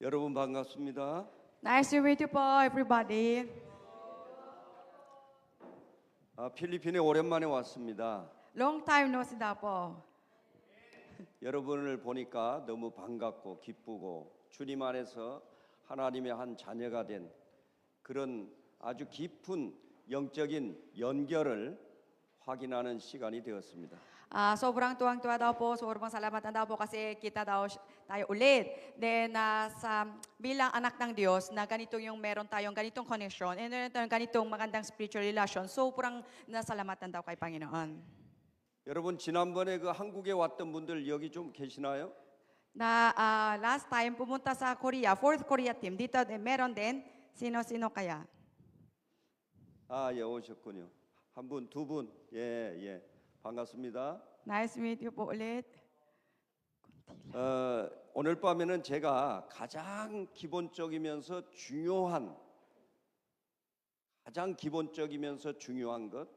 여러분 반갑습니다. Nice to meet you po, everybody. 필리핀에 오랜만에 왔습니다. Long time no see daw po. 여러분을 보니까 너무 반갑고 기쁘고 주님 안에서 하나님의 한 자녀가 된 그런 아주 깊은 영적인 연결을 확인하는 시간이 되었습니다. Sobrang tuwang-tuwa daw po, sobrang salamatan daw po kasi kita daw tayo ulit. Then sa bilang anak ng Diyos na ganito yung meron tayong ganitong connection and meron tayong ganitong magandang spiritual relation. Sobrang nasalamatan daw kay Panginoon. 여러분 지난번에 그 한국에 왔던 분들 여기 좀 계시나요? Na last time pumunta sa Korea, 4th Korea team. Dito meron din sino-sino kaya? 예, 오셨군요. 한 분, 두 분. 예. 반갑습니다. Nice to meet you po ulit. 오늘 밤에는 제가 가장 기본적이면서 중요한 것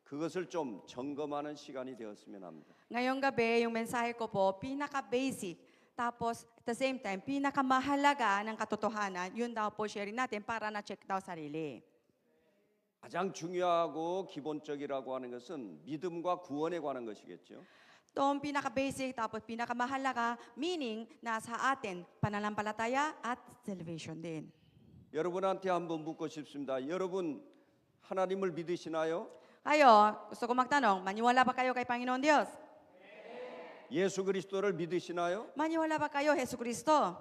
그것을 좀 점검하는 시간이 되었으면 합니다. Ngayong gabi, yung mensahe ko po, pinaka-basic. Tapos, at the same time, pinakamahalaga ng katotohanan, yun daw po sharing natin para na-check daw sarili. 가장 중요하고 기본적이라고 하는 것은 믿음과 구원에 관한 것이겠죠. Itong pinaka-basic, tapos pinakamahalaga, meaning nasa atin, pananampalataya at salvation din. 여러분한테 한번 묻고 싶습니다. 여러분 하나님을 믿으시나요? Kayo, gusto ko magtanong, maniwala ba kayo kay Panginoon Diyos? 예수 그리스도를 믿으시나요? Maniwala ba kayo, Jesu Cristo?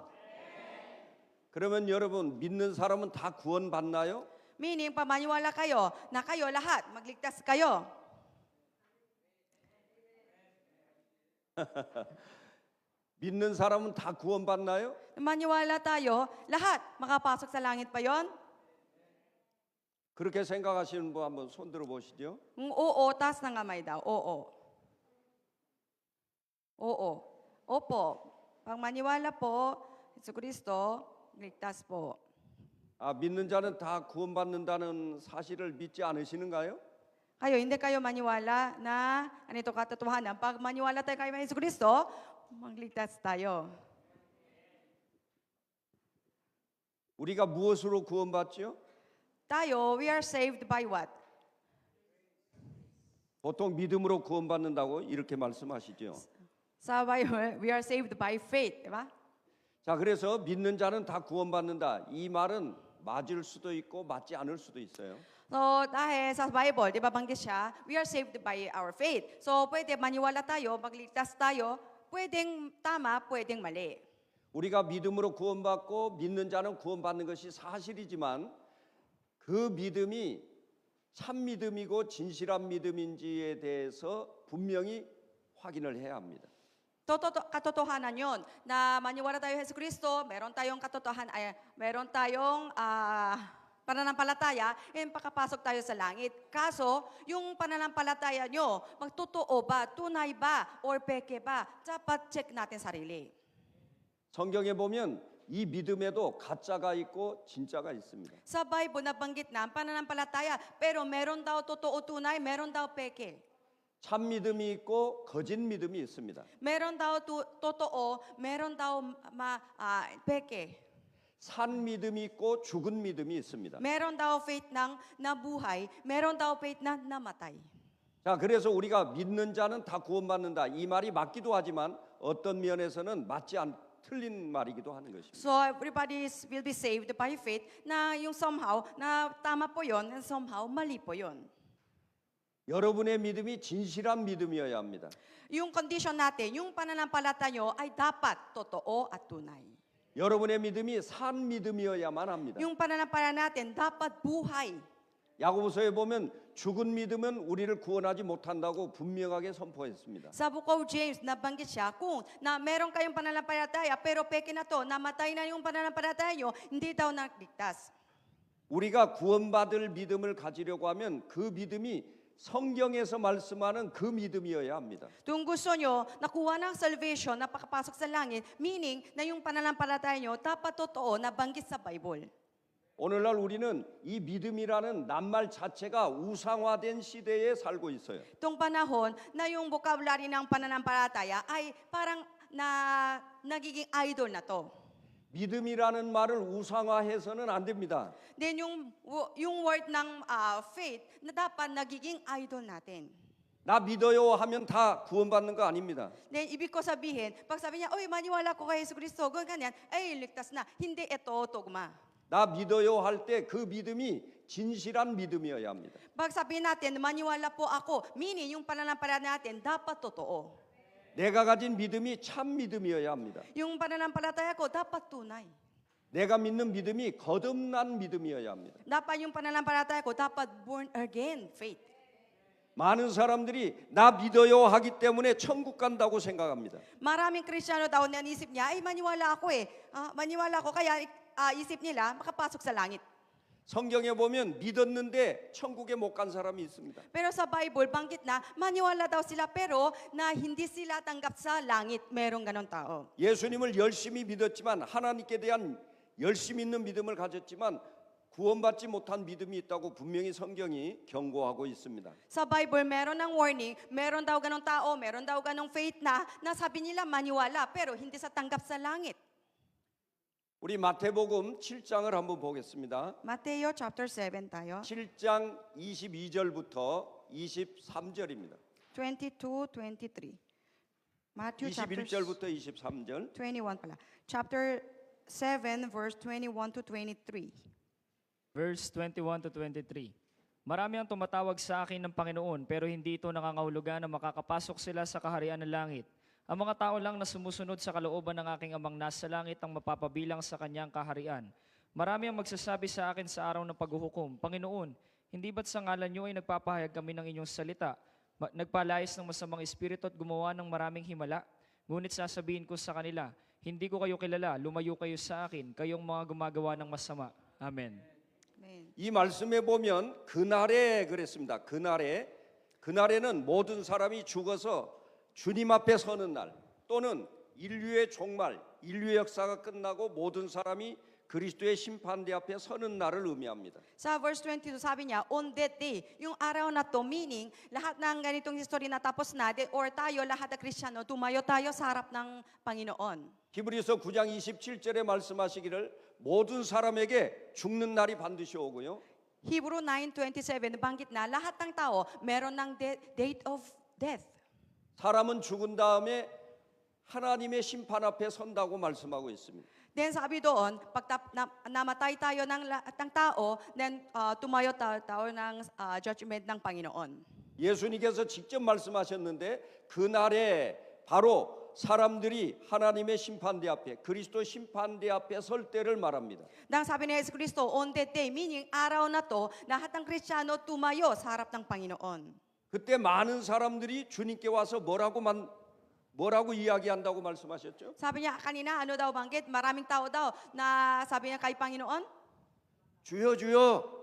그러면 여러분 믿는 사람은 다 구원받나요? Meaning, pag maniwala kayo, na kayo lahat, magligtas kayo. 믿는 사람은 다 구원받나요? Maniwala tayo, lahat makapasok sa langit pa yon? 그렇게 생각하시는 분 한번 손 들어 보시죠. Oo, taas ng kamay daw. Oo. Opo. Pag maniwala po, Jesu Cristo, ligtas po. 믿는 자는 다 구원받는다는 사실을 믿지 않으시는가요? Kayo, hindi kayo maniwala na anito katotohanan. Pag maniwala tayo kay Jesu Cristo, magligtas tayo. 우리가 무엇으로 구원받죠? Tayo, we are saved by what? 보통 믿음으로 구원받는다고 이렇게 말씀하시죠. Sa Bible, we are saved by faith, di ba? 자, 그래서 믿는 자는 다 구원받는다. 이 말은 맞을 수도 있고 맞지 않을 수도 있어요. So, dahil sa Bible, di ba banggit siya, we are saved by our faith. So, pwede maniwala tayo, magligtas tayo, pwedeng tama, pwedeng mali. 우리가 믿음으로 구원받고 믿는 자는 구원받는 것이 사실이지만 그 믿음이 참 믿음이고 진실한 믿음인지에 대해서 분명히 확인을 해야 합니다. Katotohanan yun, na maniwala tayo Jesu Cristo, meron tayong meron tayong pananampalataya, and pakapasok tayo sa langit. Kaso, yung pananampalataya nyo, magtotoo ba, tunay ba, or peke ba, dapat check natin sarili. 성경에 보면 이 믿음에도 가짜가 있고 진짜가 있습니다. Sa Bible, nabanggit na ang pananampalataya, pero meron daw totoo tunay, meron daw peke. 참 믿음이 있고 거짓 믿음이 있습니다. Meron daw totoo, meron daw peke. 산 믿음이 있고 죽은 믿음이 있습니다. Meron daw faith ng nabuhay, meron daw faith na namatay. 자, 그래서 우리가 믿는 자는 다 구원받는다. 이 말이 맞기도 하지만 어떤 면에서는 틀린 말이기도 하는 것입니다. So everybody will be saved by faith na yung somehow na tama po yon and somehow mali po yon. 여러분의 믿음이 진실한 믿음이어야 합니다. Yung condition natin, yung pananampalataya nyo ay dapat totoo at tunay. 여러분의 믿음이 산 믿음이어야만 합니다. Yung pananampalataya natin dapat buhay. 야고보서에 보면 죽은 믿음은 우리를 구원하지 못한다고 분명하게 선포했습니다. Sa Book of James, nabanggit siya kung na meron kayong pananampalataya pero peke na to, namatay na yung pananampalataya nyo, hindi daw nagligtas. 우리가 구원받을 믿음을 가지려고 하면 그 믿음이 성경에서 말씀하는 그 믿음이어야 합니다. Kung gusto nyo nakuha ng salvation, napakapasok sa langit, meaning na yung pananampalataya nyo dapat totoo na banggit sa Bible. 오늘날 우리는 이 믿음이라는 낱말 자체가 우상화된 시대에 살고 있어요. Itong panahon na yung vocabulary ng pananampalataya ay parang nagiging idol na to. 믿음이라는 말을 우상화해서는 안 됩니다. Then yung word ng faith na dapat nagiging idol natin. 나 믿어요 하면 다 구원받는 거 아닙니다. Then ibig ko sabihin, pag sabi niya, oy, maniwala ko kay Yesu Cristo, ganyan, ay, ligtas na. Hindi ito tugma. 나 믿어요 할 때 그 믿음이 진실한 믿음이어야 합니다. Pag sabihin natin, maniwala po ako, meaning yung pananampalataya natin, dapat totoo. 내가 가진 믿음이 참 믿음이어야 합니다. Yung pananampalataya ko, dapat tunay. 내가 믿는 믿음이 거듭난 믿음이어야 합니다. Dapat yung pananampalataya ko, dapat born again faith. 많은 사람들이 나 믿어요 하기 때문에 천국 간다고 생각합니다. Maraming Kristiyano daw na isip niya, ay maniwala ako eh. Maniwala ako, kaya isip nila, makapasok sa langit. 성경에 보면 믿었는데 천국에 못 간 사람이 있습니다. Pero sa Bible, banggit na, maniwala daw sila pero na hindi sila tanggap sa langit. Merong ganon tao. 예수님을 열심히 믿었지만 하나님께 대한 열심 있는 믿음을 가졌지만 구원받지 못한 믿음이 있다고 분명히 성경이 경고하고 있습니다. Sa Bible, meron ng warning, meron daw ganong tao, meron daw ganong faith na sabi nila maniwala pero hindi sa tanggap sa langit. 우리 마태복음 7장을 한번 보겠습니다. Mateo chapter 7 tayo. 7장 22절부터 23절입니다. 22, 23. Matthew chapter 21절부터 23절. 21 pala. Chapter 7 verse 21 to 23. Verse 21 to 23. Marami ang tumatawag sa akin ng Panginoon, pero hindi ito nangangahulugan na makakapasok sila sa kaharian ng langit. Ang mga tao lang na sumusunod sa kalooban ng aking amang nasa langit ang mapapabilang sa kanyang kaharian. Marami ang magsasabi sa akin sa araw ng paghuhukom, Panginoon, hindi ba't sa ngalan niyo ay nagpapahayag kami ng inyong salita? Nagpalayas ng masamang espiritu at gumawa ng maraming himala? Ngunit sasabihin ko sa kanila, hindi ko kayo kilala, lumayo kayo sa akin, kayong mga gumagawa ng masama. Amen. Amen. 이 말씀에 보면 그날에 그랬습니다. 그날에는 모든 사람이 죽어서 주님 앞에 서는 날 또는 인류의 종말, 인류의 역사가 끝나고 모든 사람이 그리스도의 심판대 앞에 서는 날을 의미합니다. Sa verse 22 sabi niya, on that day, yung araw na to, meaning lahat ng ganitong history na tapos na, or tayo, lahat ng Kristiyano, tumayo tayo sa harap ng Panginoon. 히브리서 9장 27절에 말씀하시기를 모든 사람에게 죽는 날이 반드시 오고요. Hebrew 9:27 banggit na lahat ng tao meron ng date of death. 사람은 죽은 다음에 하나님의 심판 앞에 선다고 말씀하고 있습니다. Then sabi doon, pag namatay tayo ng tao, then tumayo tayo ng judgment ng Panginoon. 예수님께서 직접 말씀하셨는데 그날에 바로 사람들이 하나님의 심판대 앞에 그리스도 심판대 앞에 설 때를 말합니다. Dang sabi ni Jesus Cristo, on that day, meaning araw na to, lahat ng Kristiyano tumayo sa harap ng Panginoon. 그때 많은 사람들이 주님께 와서 뭐라고 이야기한다고 말씀하셨죠? Sabi niya kanina, ano daw banggit? Maraming tao daw na sabi niya kay Panginoon. 주여 주여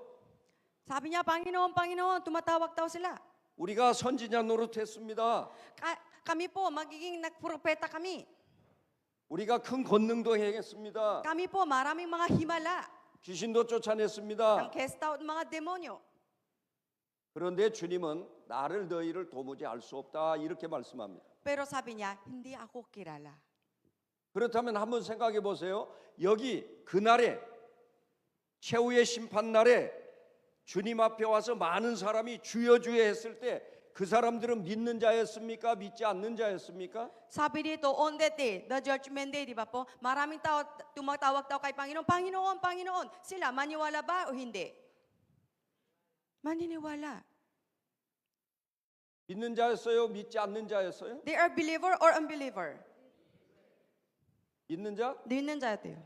Sabi niya, Panginoon, Panginoon, tumatawag daw sila. 우리가 선지자 노릇했습니다. Kami po, magiging nagpropeta kami. 우리가 큰 권능도 행했습니다. Kami po, maraming mga himala. 귀신도 쫓아냈습니다. Ang cast out mga demonyo. 그런데 주님은 나를 너희를 도무지 알 수 없다 이렇게 말씀합니다. Pero sabi niya, hindi ako kilala. 그렇다면 한번 생각해 보세요. 여기 그날에 최후의 심판 날에 주님 앞에 와서 많은 사람이 주여 주여 했을 때 그 사람들은 믿는 자였습니까? 믿지 않는 자였습니까? Sabi dito, on that day, the judgment day, di ba po? Maraming tao tumatawag daw kay Panginoon, Panginoon, Panginoon. Sila, maniwala ba o hindi? Maniniwala. 믿는 자였어요? 믿지 않는 자였어요? They are believer or unbeliever? 믿는 자? 믿는 자였대요.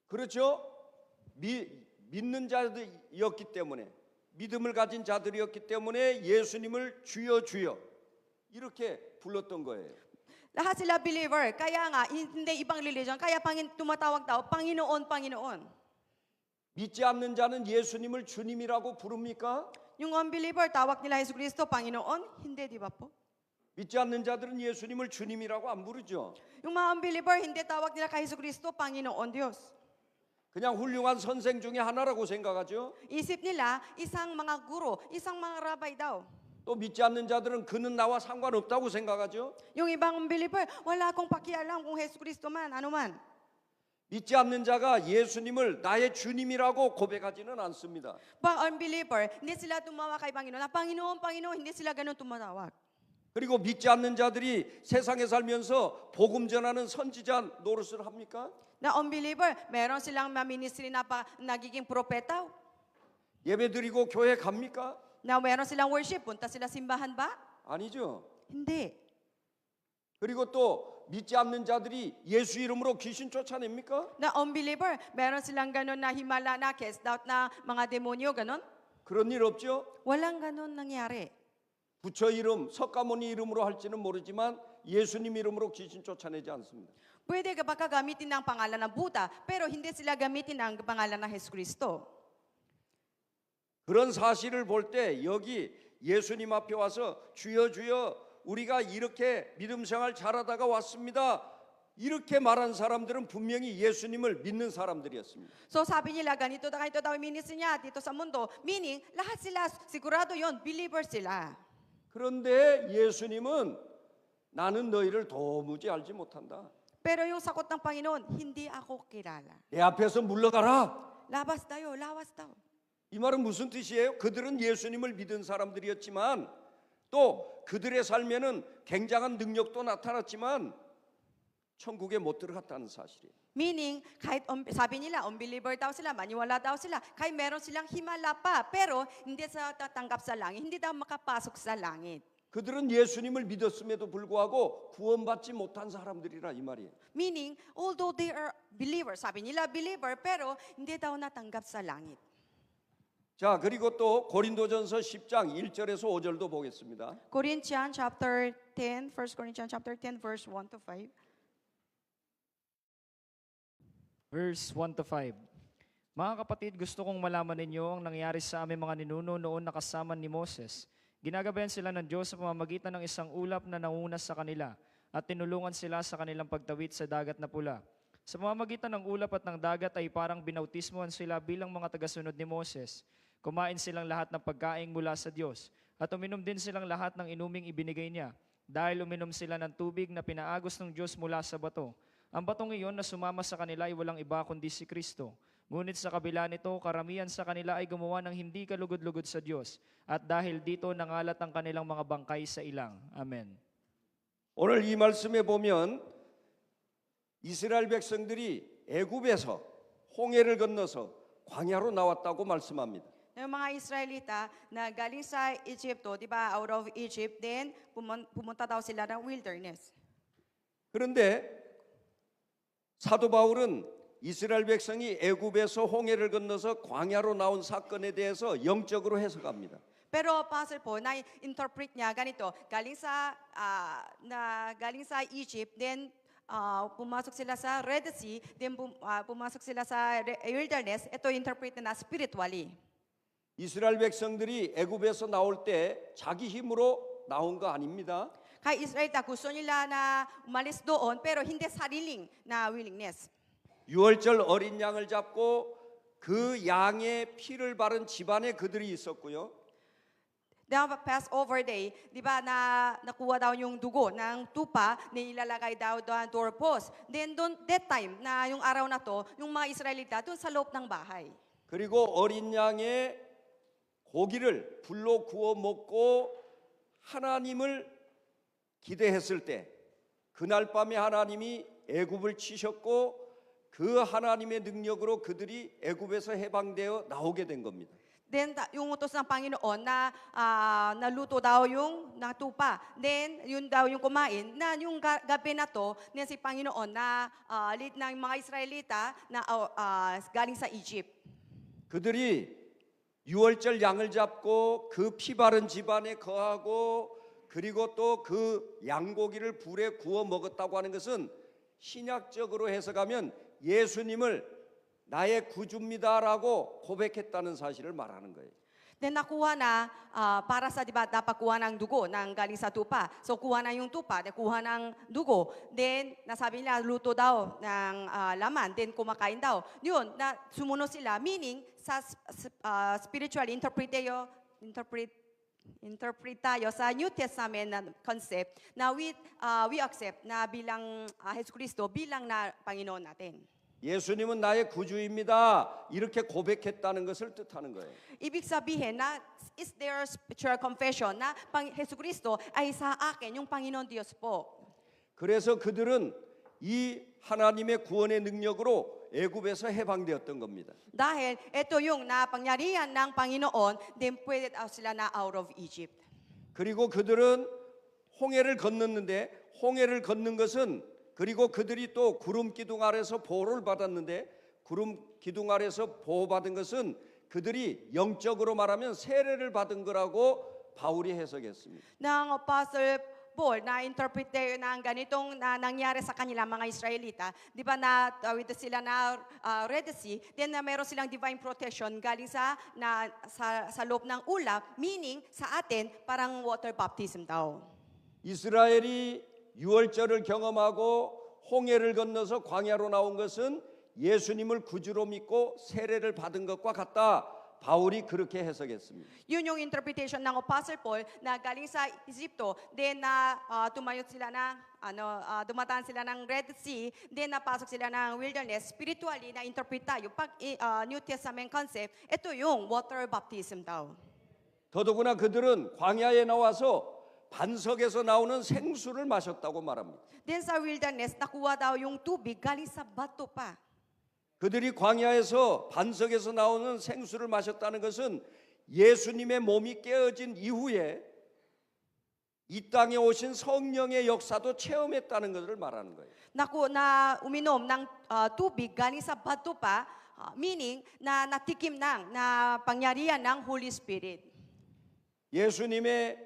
그렇죠? 믿는 자들이었기 때문에 믿음을 가진 자들이었기 때문에 예수님을 주여 주여 이렇게 불렀던 거예요. Lahat sila believer. Kaya nga, hindi ibang religion. Kaya tumatawag daw, Panginoon, Panginoon. 믿지 않는 자는 예수님을 주님이라고 부릅니까? Yung unbeliever, tawag nila Jesus Cristo, Panginoon. Hindi, di ba po? 믿지 않는 자들은 예수님을 주님이라고 안 부르죠. Yung mga unbeliever, hindi tawag nila kay Jesus Cristo, Panginoon Diyos. 그냥 훌륭한 선생 중에 하나라고 생각하죠. Isip nila, isang mga guro, isang mga rabay daw. 또 믿지 않는 자들은 그는 나와 상관없다고 생각하죠. Yung ibang unbeliever, wala akong pakialam kung Jesus Cristo man, ano man. 믿지 않는 자가 예수님을 나의 주님이라고 고백하지는 않습니다. Pang unbeliever, hindi sila tumawag kay Panginoon. Na, Panginoon, Panginoon, hindi sila ganun tumatawag. 그리고 믿지 않는 자들이 세상에 살면서 복음 전하는 선지자 노릇을 합니까? Na unbeliever, meron silang ministry na nagiging propeta. 예배 드리고 교회 갑니까? Na meron silang worship, punta sila simbahan ba? 아니죠. Hindi. 그리고 또 믿지 않는 자들이 예수 이름으로 귀신 쫓아냅니까? Na unbeliever, meron silang ganun na himala na, cast out na mga demonyo, ganun? 그런 일 없죠. Walang ganun nangyari. 부처 이름, 석가모니 이름으로 할지는 모르지만 예수님 이름으로 귀신 쫓아내지 않습니다. Pwede ka baka gamitin ng pangalan ng Buddha, pero hindi sila gamitin ng pangalan ng Hesus Kristo. 그런 사실을 볼 때 여기 예수님 앞에 와서 주여 주여 우리가 이렇게 믿음 생활 잘하다가 왔습니다. 이렇게 말한 사람들은 분명히 예수님을 믿는 사람들이었습니다. So sabi nila, ganito daw yung ministry niya dito sa mundo. Meaning, lahat sila, sigurado yon believers sila. 그런데 예수님은 나는 너희를 도무지 알지 못한다. Pero yung sagot ng Panginoon, hindi ako kilala. 내 앞에서 물러가라. Labas tayo, lawas daw. 이 말은 무슨 뜻이에요? 그들은 예수님을 믿은 사람들이었지만 또 그들의 삶에는 굉장한 능력도 나타났지만 천국에 못 들어갔다는 사실이에요. Meaning, kahit sabi nila, unbeliever daw sila, maniwala daw sila, kahit meron silang himala pa, pero hindi sa tatanggap sa langit, hindi daw makapasok sa langit. 그들은 예수님을 믿었음에도 불구하고 구원받지 못한 사람들이라 이 말이에요. Meaning, although they are believers, sabi nila believer, pero hindi daw natanggap sa langit. 자, 그리고 또 고린도전서 10장 1절에서 5절도 보겠습니다. Corinthians chapter 10, 1 Corinthians chapter 10, verse 1 to 5. Verse 1 to 5. Mga kapatid, gusto kong malaman ninyo ang nangyari sa aming mga ninuno noon na kasama ni Moses. Ginagabayan sila ng Diyos sa pamamagitan ng isang ulap na nangunas sa kanila at tinulungan sila sa kanilang pagtawid sa dagat na pula. Sa pamamagitan ng ulap at ng dagat ay parang binautismohan sila bilang mga tagasunod ni Moses. Kumain silang lahat ng pagkain mula sa Diyos at uminom din silang lahat ng inuming ibinigay niya dahil uminom sila ng tubig na pinaagos ng Diyos mula sa bato. Ang batong iyon na sumama sa kanila ay walang iba kundi si Kristo. Ngunit sa kabila nito, karamihan sa kanila ay gumawa ng hindi kalugod-lugod sa Diyos at dahil dito nangalat ang kanilang mga bangkay sa ilang. Amen. 오늘 이 말씀에 보면 이스라엘 백성들이 애굽에서 홍해를 건너서 광야로 나왔다고 말씀합니다. Yung mga Israelita na galing sa Egypto, di ba, out of Egypt, then pumunta daw sila ng wilderness. 그런데 사도 바울은 이스라엘 백성이 애굽에서 홍해를 건너서 광야로 나온 사건에 대해서 영적으로 해석합니다. Pero Pastor po, na-interpret niya ganito, galing sa Egypt, then pumasok sila sa Red Sea, then pumasok sila sa wilderness, ito interpret na spiritually. 이스라엘 백성들이 애굽에서 나올 때 자기 힘으로 나온 거 아닙니다. Kay Israelita, gusto nila na umalis doon, pero hindi sariling na willingness. 유월절 어린 양을 잡고 그 양의 피를 바른 집안에 그들이 있었고요. The Passover day, di ba, nakuha daw yung dugo ng tupa, nilalagay daw doon doorpost. Then that time, na yung araw na to, yung mga Israelita doon sa loob ng bahay. 그리고 어린 양의 고기를 불로 구워 먹고 하나님을 기대했을 때 그날 밤에 하나님이 애굽을 치셨고 그 하나님의 능력으로 그들이 애굽에서 해방되어 나오게 된 겁니다. Then yung utos ng Panginoon na naluto daw yung natupa. Then yun daw yung kumain na yung gabi na to na si Panginoon na lead ng mga Israelita na galing sa Egypt. 그들이 유월절 양을 잡고 그 피 바른 집안에 거하고 그리고 또 그 양고기를 불에 구워 먹었다고 하는 것은 신약적으로 해석하면 예수님을 나의 구주입니다라고 고백했다는 사실을 말하는 거예요. Then nakuha na para sa diba dapat kuha ng dugo ng galing sa tupa. So kuha na yung tupa, then kuha ng dugo. Then nasabi nila luto daw ng laman, then kumakain daw. Yun, na sumunod sila, meaning sa spiritually interpret tayo sa New Testament na concept na we accept na bilang Hesus Kristo bilang na Panginoon natin. 예수님은 나의 구주입니다. 이렇게 고백했다는 것을 뜻하는 거예요. Ibig sabihin na is their spiritual confession na Jesucristo ay sa akin yung Panginoon Diyos po. 그래서 그들은 이 하나님의 구원의 능력으로 애굽에서 해방되었던 겁니다. Dahil ito yung napangyarihan ng Panginoon, then pwede daw sila na out of Egypt. 그리고 그들은 홍해를 건넜는데 홍해를 건넌 것은 그리고 그들이 또 구름 기둥 아래서 보호를 받았는데 구름 기둥 아래서 보호받은 것은 그들이 영적으로 말하면 세례를 받은 거라고 바울이 해석했습니다. Ng Apostle Paul na interprete ng ganitong na nangyari sa kanila mga Israelita. Di ba na tawid sila na Red Sea, then na meron silang divine protection galing sa loob ng ulap, meaning sa atin parang water baptism daw. 이스라엘이 유월절을 경험하고 홍해를 건너서 광야로 나온 것은 예수님을 구주로 믿고 세례를 받은 것과 같다. 바울이 그렇게 해석했습니다. Yun yung interpretation ng Apostle Paul na galing sa Egypto, then na tumayo sila ng dumataan sila ng Red Sea, then napasok sila ng wilderness. Spiritually na interpret tayo pag New Testament concept, ito yung water baptism daw. 더더구나 그들은 광야에 나와서 반석에서 나오는 생수를 마셨다고 말합니다. Then sa wilderness, nakuha daw yung tubig galing sa bato pa. 그들이 광야에서 반석에서 나오는 생수를 마셨다는 것은 예수님의 몸이 깨어진 이후에 이 땅에 오신 성령의 역사도 체험했다는 것을 말하는 거예요. Na uminom ng tubig galing sa bato pa, meaning na natikim na pangyarihan ng Holy Spirit. 예수님의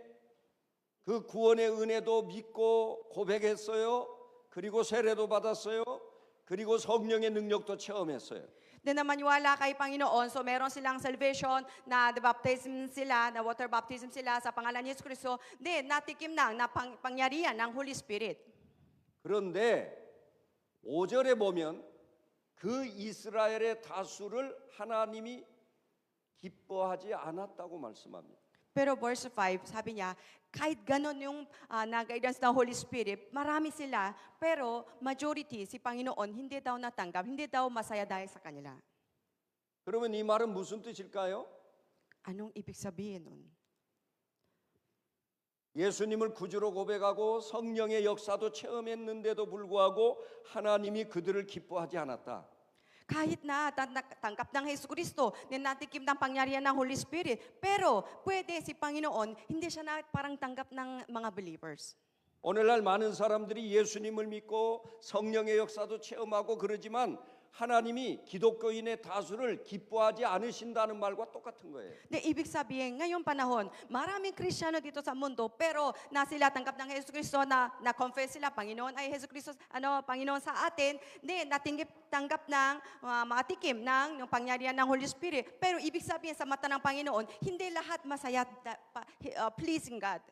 그 구원의 은혜도 믿고 고백했어요. 그리고 세례도 받았어요. 그리고 성령의 능력도 체험했어요. Then na maniwala kay Panginoon, so meron silang salvation, na baptism sila, na water baptism sila sa pangalan ni Yesu Cristo, then natikim na pangyarihan ng Holy Spirit. 그런데 5절에 보면 그 이스라엘의 다수를 하나님이 기뻐하지 않았다고 말씀합니다. Pero verse 5, sabi niya, kahit ganon yung na-guidance ng Holy Spirit, marami sila, pero majority, si Panginoon, hindi daw natanggap, hindi daw masaya dahil sa kanila. 그러면 이 말은 무슨 뜻일까요? Anong ibig sabihin nun? 예수님을 구주로 고백하고 성령의 역사도 체험했는데도 불구하고 하나님이 그들을 기뻐하지 않았다. Kahit na tanggap ng Hesus Kristo, natikim ng pangyarihan ng Holy Spirit, pero pwede si Panginoon, hindi siya na parang tanggap ng mga believers. 오늘날 많은 사람들이 예수님을 믿고 성령의 역사도 체험하고 그러지만 하나님이 기독교인의 다수를 기뻐하지 않으신다는 말과 똑같은 거예요. De ibig sabihin, ngayong panahon, maraming Kristiyano dito sa mundo, pero na sila tanggap ng Hesus Kristo, na confess sila, Panginoon ay Hesus Kristo, Panginoon sa atin, then tanggap ng matikim ng pangyarihan ng Holy Spirit. Pero ibig sabihin sa mata ng Panginoon, hindi lahat masaya, pleasing God.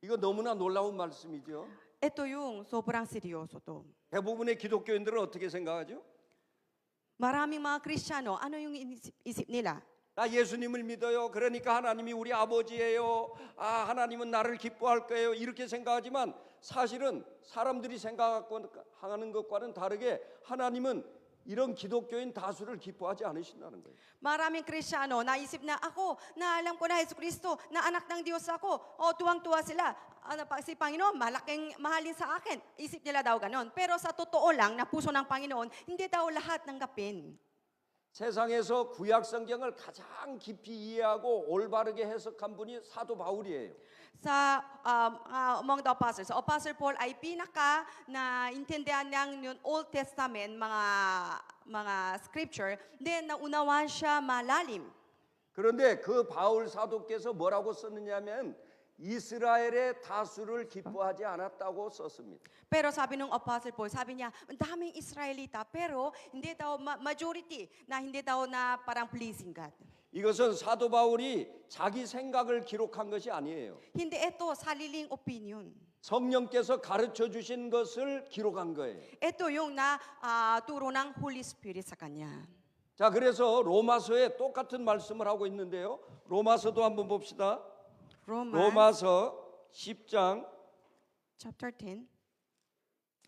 이거 너무나 놀라운 말씀이죠. Ito yung sobrang seryoso to. 대부분의 기독교인들은 어떻게 생각하죠? Maraming mga Kristiyano, ano yung isip nila? 나 예수님을 믿어요. 그러니까 하나님이 우리 아버지예요. 하나님은 나를 기뻐할 거예요. 이렇게 생각하지만 사실은 사람들이 생각하는 것과는 다르게 하나님은 이런 기독교인 다수를 기뻐하지 않으신다는 거예요. Maraming Kristiyano, naisip na ako, na alam ko na Hesus Kristo, na anak ng Diyos ako, tuwang-tuwa sila. Si Panginoon, mahalin sa akin. Isip nila daw ganon. Pero sa totoo lang, na puso ng Panginoon, hindi daw lahat tanggapin. 세상에서 구약 성경을 가장 깊이 이해하고 올바르게 해석한 분이 사도 바울이에요. Sa among the apostles, Apostle Paul ay pinaka na intindihan ng Old Testament mga scripture, then naunawaan siya malalim. 그런데 그 바울 사도께서 뭐라고 썼느냐면 이스라엘의 다수를 기뻐하지 않았다고 썼습니다. Pero sabi ng Apostle Paul, sabi niya, ang daming Israelita, pero hindi daw majority, na hindi daw na parang pleasing God. 이것은 사도 바울이 자기 생각을 기록한 것이 아니에요. Hindi ito sariling opinion. 성령께서 가르쳐 주신 것을 기록한 거예요. Ito yung turo ng Holy Spirit sa kanya. 자, 그래서 로마서에 똑같은 말씀을 하고 있는데요. 로마서도 한번 봅시다. 로마서 10장 chapter 10.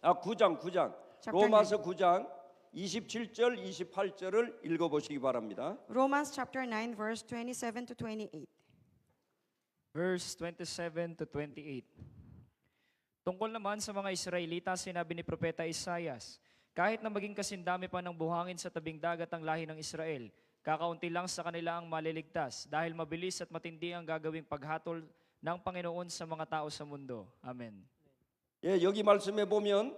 9장 Chapter 로마서 9장 27절, 28절을 읽어보시기 바랍니다. Romans chapter 9, verse 27 to 28. Verse 27 to 28. Tungkol naman sa mga Israelita, sinabi ni Propeta Isaias, kahit na maging kasindami pa ng buhangin sa tabing dagat ang lahi ng Israel, kakaunti lang sa kanila ang maliligtas dahil mabilis at matindi ang gagawing paghatol ng Panginoon sa mga tao sa mundo. Amen. 예, 여기 말씀에 보면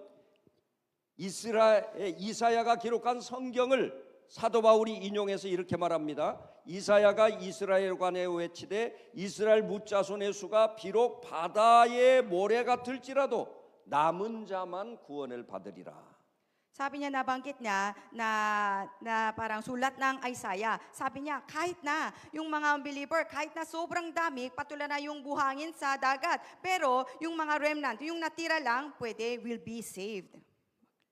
이사야가 기록한 성경을 사도 바울이 인용해서 이렇게 말합니다. 이사야가 이스라엘 관에 외치되 이스라엘 뭇자손의 수가 비록 바다의 모래 같을지라도 남은 자만 구원을 받으리라. Sabi niya, nabanggit niya na parang sulat ng Isaiah. Sabi niya, kahit na yung mga unbeliever, kahit na sobrang dami, patuloy na yung buhangin sa dagat. Pero yung mga remnant, yung natira lang, will be saved.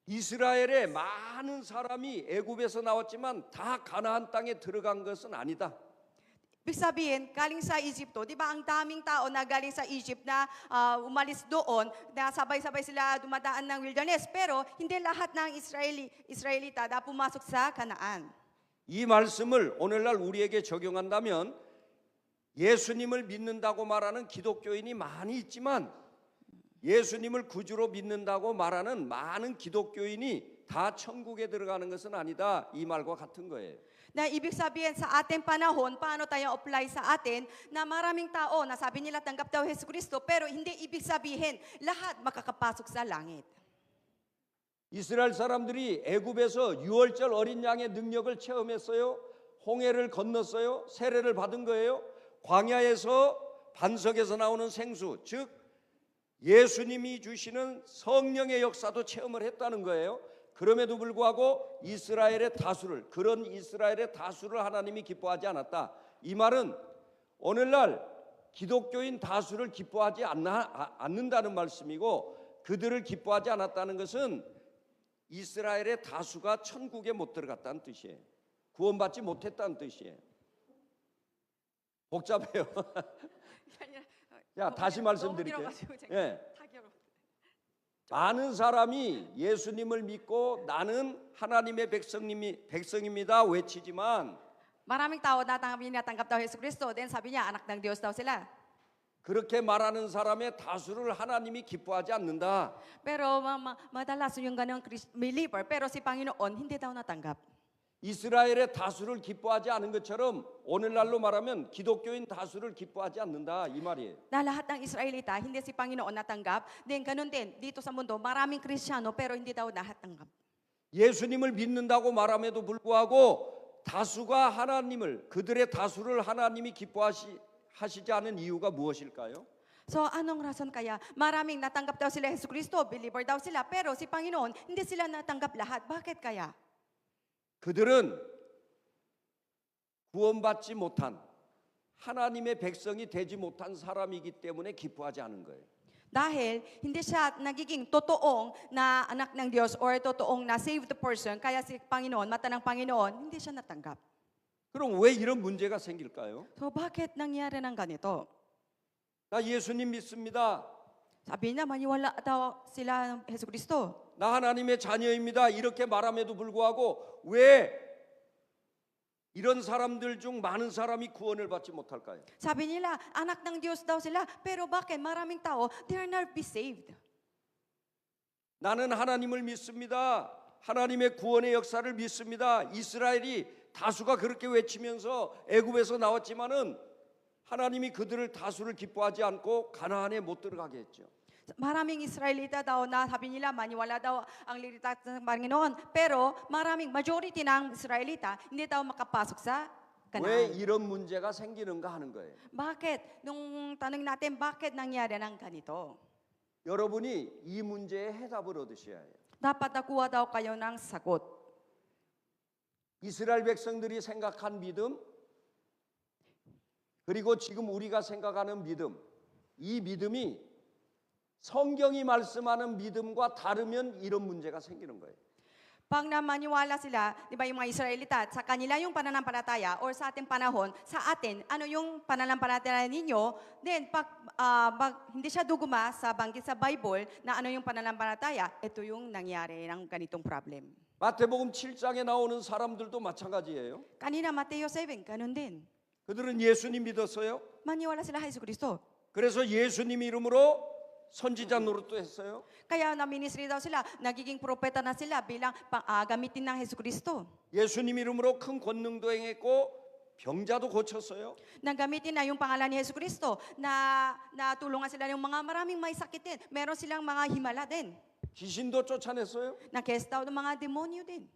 이스라엘의 많은 사람이 애굽에서 나왔지만 다 가나안 땅에 들어간 것은 아니다. Ibig sabihin, galing sa Egypto, di ba ang daming tao na galing sa Egypt na umalis doon, na sabay-sabay sila dumadaan ng wilderness, pero hindi lahat ng Israelita na pumasok sa Kanaan. 이 말씀을 오늘날 우리에게 적용한다면 예수님을 믿는다고 말하는 기독교인이 많이 있지만 예수님을 구주로 믿는다고 말하는 많은 기독교인이 다 천국에 들어가는 것은 아니다. 이 말과 같은 거예요. Na ibig sabihin sa ating panahon, paano tayo apply sa atin, na maraming tao na sabi nila tanggap daw Hesus Kristo, pero hindi ibig sabihin lahat makakapasok sa langit. 이스라엘 사람들이 애굽에서 유월절 어린 양의 능력을 체험했어요. 홍해를 건넜어요. 세례를 받은 거예요. 광야에서 반석에서 나오는 생수, 즉 예수님이 주시는 성령의 역사도 체험을 했다는 거예요. 그럼에도 불구하고 이스라엘의 다수를, 그런 이스라엘의 다수를 하나님이 기뻐하지 않았다. 이 말은 오늘날 기독교인 다수를 기뻐하지 않는다는 말씀이고, 그들을 기뻐하지 않았다는 것은 이스라엘의 다수가 천국에 못 들어갔다는 뜻이에요. 구원받지 못했다는 뜻이에요. 복잡해요. 야, 다시 말씀드릴게요. 예. 많은 사람이 예수님을 믿고 나는 하나님의 백성입니다 외치지만 Maraming tao na tanggap daw Hesus Kristo, then sabi niya, anak ng Diyos daw sila. 그렇게 말하는 사람의 다수를 하나님이 기뻐하지 않는다. Pero madalas yung ganong believer, pero si Panginoon hindi daw natanggap. 이스라엘의 다수를 기뻐하지 않은 것처럼 오늘날로 말하면 기독교인 다수를 기뻐하지 않는다 이 말이에요. Na lahat ng Israelita, hindi si Panginoon natanggap, then ganun din, dito sa mundo, maraming Kristiyano, pero hindi daw lahat tanggap. 예수님을 믿는다고 말함에도 불구하고 다수가 하나님을, 그들의 다수를 하나님이 기뻐하시지 않은 이유가 무엇일까요? So anong rason kaya? Maraming natanggap daw sila Hesus Kristo, believer daw sila, pero si Panginoon, hindi sila natanggap lahat. Bakit kaya? 그들은 구원받지 못한 하나님의 백성이 되지 못한 사람이기 때문에 기뻐하지 않은 거예요. Dahil hindi siya nagiging totoong na anak ng Diyos or totoong na saved person, kaya si Panginoon, mata ng Panginoon, hindi siya natanggap. 그럼 왜 이런 문제가 생길까요? So bakit nangyari ng ganito? 나 예수님 믿습니다. Sabi niya, maniwala daw sila ng Hesus Kristo. 나 하나님의 자녀입니다. 이렇게 말함에도 불구하고 왜 이런 사람들 중 많은 사람이 구원을 받지 못할까요? Sabi nila, anak ng Diyos daw sila, pero bakit maraming tao, they are not be saved? 나는 하나님을 믿습니다. 하나님의 구원의 역사를 믿습니다. 이스라엘이 다수가 그렇게 외치면서 애굽에서 나왔지만은 하나님이 그들을 다수를 기뻐하지 않고 가나안에 못 들어가게 했죠. Maraming Israelita daw na sabi nila, maniwala daw ang liligtas ng Panginoon, pero maraming majority ng Israelita hindi daw makapasok sa 왜 Kanaan. 이런 문제가 생기는가 하는 거예요. Bakit? Nung tanong natin, bakit nangyari ng ganito? 여러분이 이 문제의 해답을 얻으셔야 해요. Dapat nakuha daw kayo ng sagot. 이스라엘 백성들이 생각한 믿음, 그리고 지금 우리가 생각하는 믿음, 이 믿음이 성경이 말씀하는 믿음과 다르면 이런 문제가 생기는 거예요. Pag namaniwala sila, di ba yung mga Israelita, sa kanila yung pananampalataya or sa ating panahon, sa atin, ano yung pananampalataya ninyo, then pag hindi siya duguma sa banggit sa Bible na ano yung pananampalataya, ito yung nangyari ng ganitong problem. 마태복음 7장에 나오는 사람들도 마찬가지예요. Kanina Mateo 7, ganun din. 그들은 예수님 믿었어요. Maniwala sila kay Hesus Kristo. 그래서 예수님 이름으로 선지자 노릇도 했어요. Kaya na-ministry daw sila, nagiging propeta na sila bilang gamitin ng Hesus Kristo. 예수님 이름으로 큰 권능도 행했고 병자도 고쳤어요. Nagamitin na yung pangalan ni Hesus Kristo na natulungan sila ng mga maraming may sakit din. Meron silang mga himala din. 귀신도 쫓아냈어요. Na-cast out ng mga demonyo din.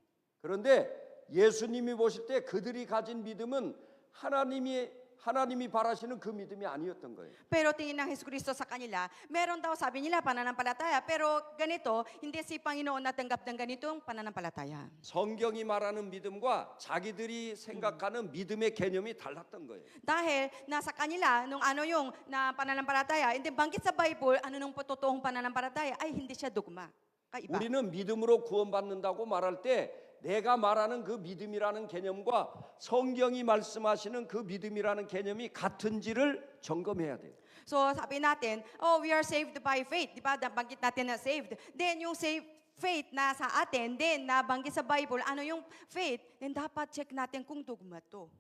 그런데 예수님이 보실 때 그들이 가진 믿음은 하나님이 바라시는 그 믿음이 아니었던 거예요. Pero tingin ng Hesus Kristo sa kanila, meron daw sabi nila pananampalataya, pero ganito, hindi si Panginoon natanggap ng ganitong pananampalataya. 성경이 말하는 믿음과 자기들이 생각하는 믿음의 개념이 달랐던 거예요. Dahil nasa kanila, nung ano yung na pananampalataya, hindi banggit sa Bible, ano nung totoong pananampalataya, ay hindi siya dogma. Kaiba. 우리는 믿음으로 구원받는다고 말할 때 내가 말하는 그 믿음이라는 개념과 성경이 말씀하시는 그 믿음이라는 개념이 같은지를 점검해야 돼요. So sabi natin, oh, we are saved by faith. Di ba? Banggit natin na saved. Then yung saved faith na sa atin, then nabanggit sa Bible, ano yung faith? Then dapat check natin kung dogma to.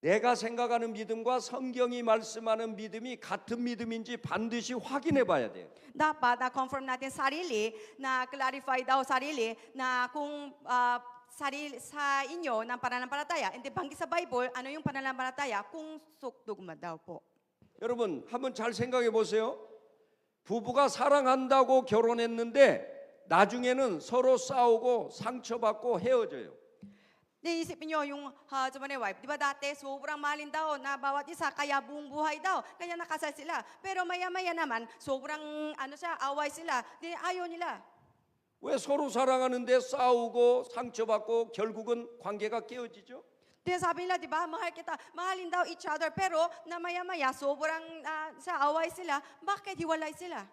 내가 생각하는 믿음과 성경이 말씀하는 믿음이 같은 믿음인지 반드시 확인해 봐야 돼요. Dapat na-confirm natin sarili, na-clarify daw sarili, na kung sarili sa inyo ng pananampalataya, hindi banggit sa Bible, ano yung pananampalataya, kung dogma daw po. 여러분 한번 잘 생각해 보세요. 부부가 사랑한다고 결혼했는데 나중에는 서로 싸우고 상처받고 헤어져요. Naisipin nyo yung husband and wife, di ba dati sobrang mahalin daw na bawat isa, kaya buong buhay daw, kaya nakasal sila. Pero maya-maya naman, sobrang away sila, di ayaw nila. 왜 서로 사랑하는데 싸우고 상처받고 결국은 관계가 깨어지죠? Di sabi nila, di ba, mahal kita, mahalin daw each other, pero na maya-maya, sobrang sa away sila, bakit hiwalay sila?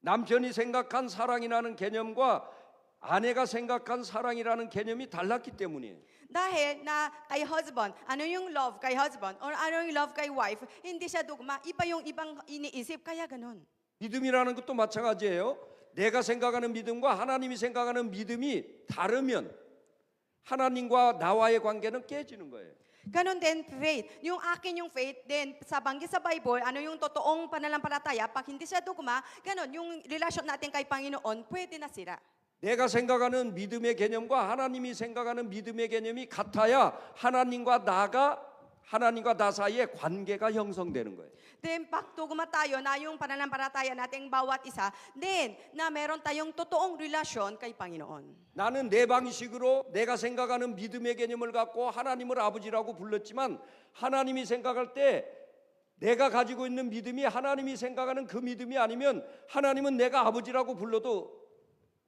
남편이 생각한 사랑이라는 개념과 아내가 생각한 사랑이라는 개념이 달랐기 때문이에요. Dahil na kay husband, ano yung love kay husband, or ano yung love kay wife, hindi siya dogma, iba yung ibang iniisip, kaya ganun. 믿음이라는 것도 마찬가지예요. 내가 생각하는 믿음과 하나님이 생각하는 믿음이 다르면 하나님과 나와의 관계는 깨지는 거예요. Ganon din faith. Yung akin yung faith, then sa banggit sa Bible, ano yung totoong pananampalataya, pag hindi siya dogma, ganon, yung relasyon natin kay Panginoon, pwede na sira. 내가 생각하는 믿음의 개념과 하나님이 생각하는 믿음의 개념이 같아야 하나님과 나 사이에 관계가 형성되는 거예요. Then pag dogma tayo na yung pananampalataya nating bawat isa, then na meron tayong totoong relasyon kay Panginoon. 나는 내 방식으로 내가 생각하는 믿음의 개념을 갖고 하나님을 아버지라고 불렀지만 하나님이 생각할 때 내가 가지고 있는 믿음이 하나님이 생각하는 그 믿음이 아니면 하나님은 내가 아버지라고 불러도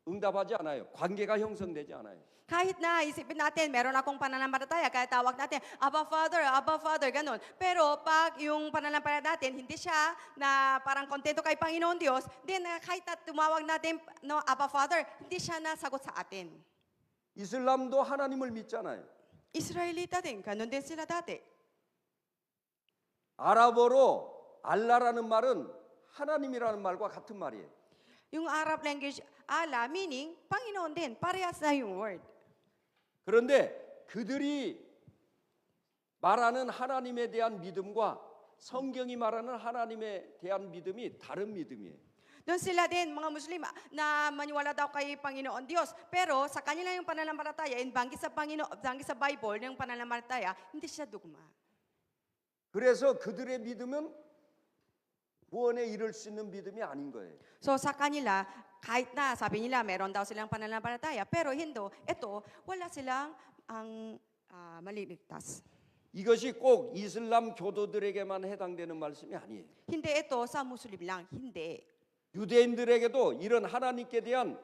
응답하지 않아요. 관계가 형성되지 않아요. Kahit na isipin natin, meron akong pananampalataya, kaya tawag natin, Abba Father, ganun. Pero pag yung pananampalataya natin, hindi siya na parang kontento kay Panginoon Diyos, then kahit na tumawag natin, no, Abba Father, hindi siya nasagot sa atin. 이슬람도 하나님을 믿잖아요. Israelita din, ganun din sila dati. 아랍어로 알라라는 말은 하나님이라는 말과 같은 말이에요. Yung Arab language, Allah, meaning, Panginoon din, parehas na yung word. 그런데 그들이 말하는 하나님에 대한 믿음과 성경이 말하는 하나님에 대한 믿음이 다른 믿음이에요. Doon sila din, mga Muslim, na maniwala daw kay Panginoon Diyos. Pero sa kanila yung pananampalataya, banggit sa Bible, yung pananampalataya, hindi siya dogma. 그래서 그들의 믿음은 구원에 이를 수 있는 믿음이 아닌 거예요. So sa kanila, kahit na sabi nila meron daw silang pananampalataya, pero ito, wala silang ang maliligtas. 이것이 꼭 이슬람 교도들에게만 해당되는 말씀이 아니에요. Hindi ito sa Muslim lang, hindi. 유대인들에게도 이런 하나님께 대한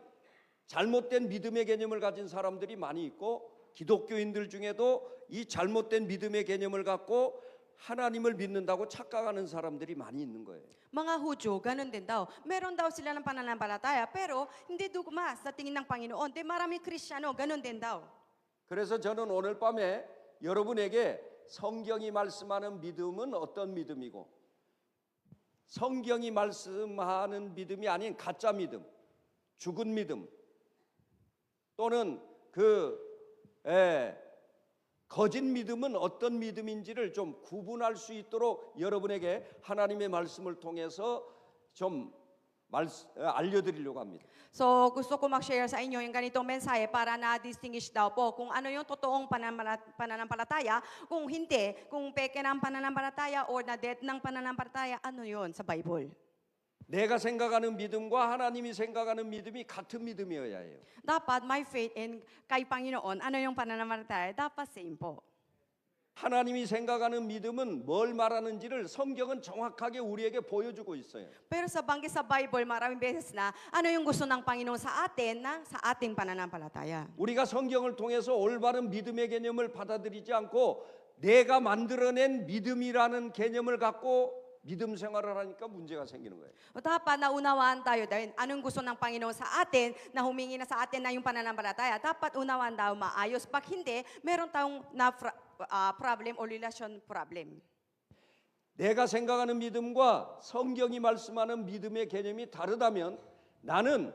잘못된 믿음의 개념을 가진 사람들이 많이 있고 기독교인들 중에도 이 잘못된 믿음의 개념을 갖고 하나님을 믿는다고 착각하는 사람들이 많이 있는 거예요. Mga Hudyo, ganun din daw. Meron daw sila ng pananampalataya, pero hindi dugma sa tingin ng Panginoon. De maraming Kristiyano, ganun din daw. 그래서 저는 오늘 밤에 여러분에게 성경이 말씀하는 믿음은 어떤 믿음이고 성경이 말씀하는 믿음이 아닌 가짜 믿음, 죽은 믿음, 또는 거짓 믿음은 어떤 믿음인지를 좀 구분할 수 있도록 여러분에게 하나님의 말씀을 통해서 좀 알려드리려고 합니다. So gusto ko mag-share sa inyo yung ganitong mensahe para na-distinguish daw po kung ano yung totoong pananampalataya, kung hindi, kung peke ng pananampalataya or na-death ng pananampalataya, ano yun sa Bible. 내가 생각하는 믿음과 하나님이 생각하는 믿음이 같은 믿음이어야 해요. Dapat my faith in kay Panginoon, ano yung pananampalataya, dapat same po. 하나님이 생각하는 믿음은 뭘 말하는지를 성경은 정확하게 우리에게 보여주고 있어요. Pero sa banggit sa Bible, maraming beses na, ano yung gusto ng Panginoon sa atin, sa ating pananampalataya. 우리가 성경을 통해서 올바른 믿음의 개념을 받아들이지 않고 내가 만들어낸 믿음이라는 개념을 갖고 믿음 생활을 하니까 문제가 생기는 거예요. O dapat naunawaan tayo dahil anong gusto ng Panginoon sa atin, na humingi na sa atin na yung pananampalataya. Dapat unawaan daw maayos. Pag hindi, meron tayong problem o relation problem. 내가 생각하는 믿음과 성경이 말씀하는 믿음의 개념이 다르다면 나는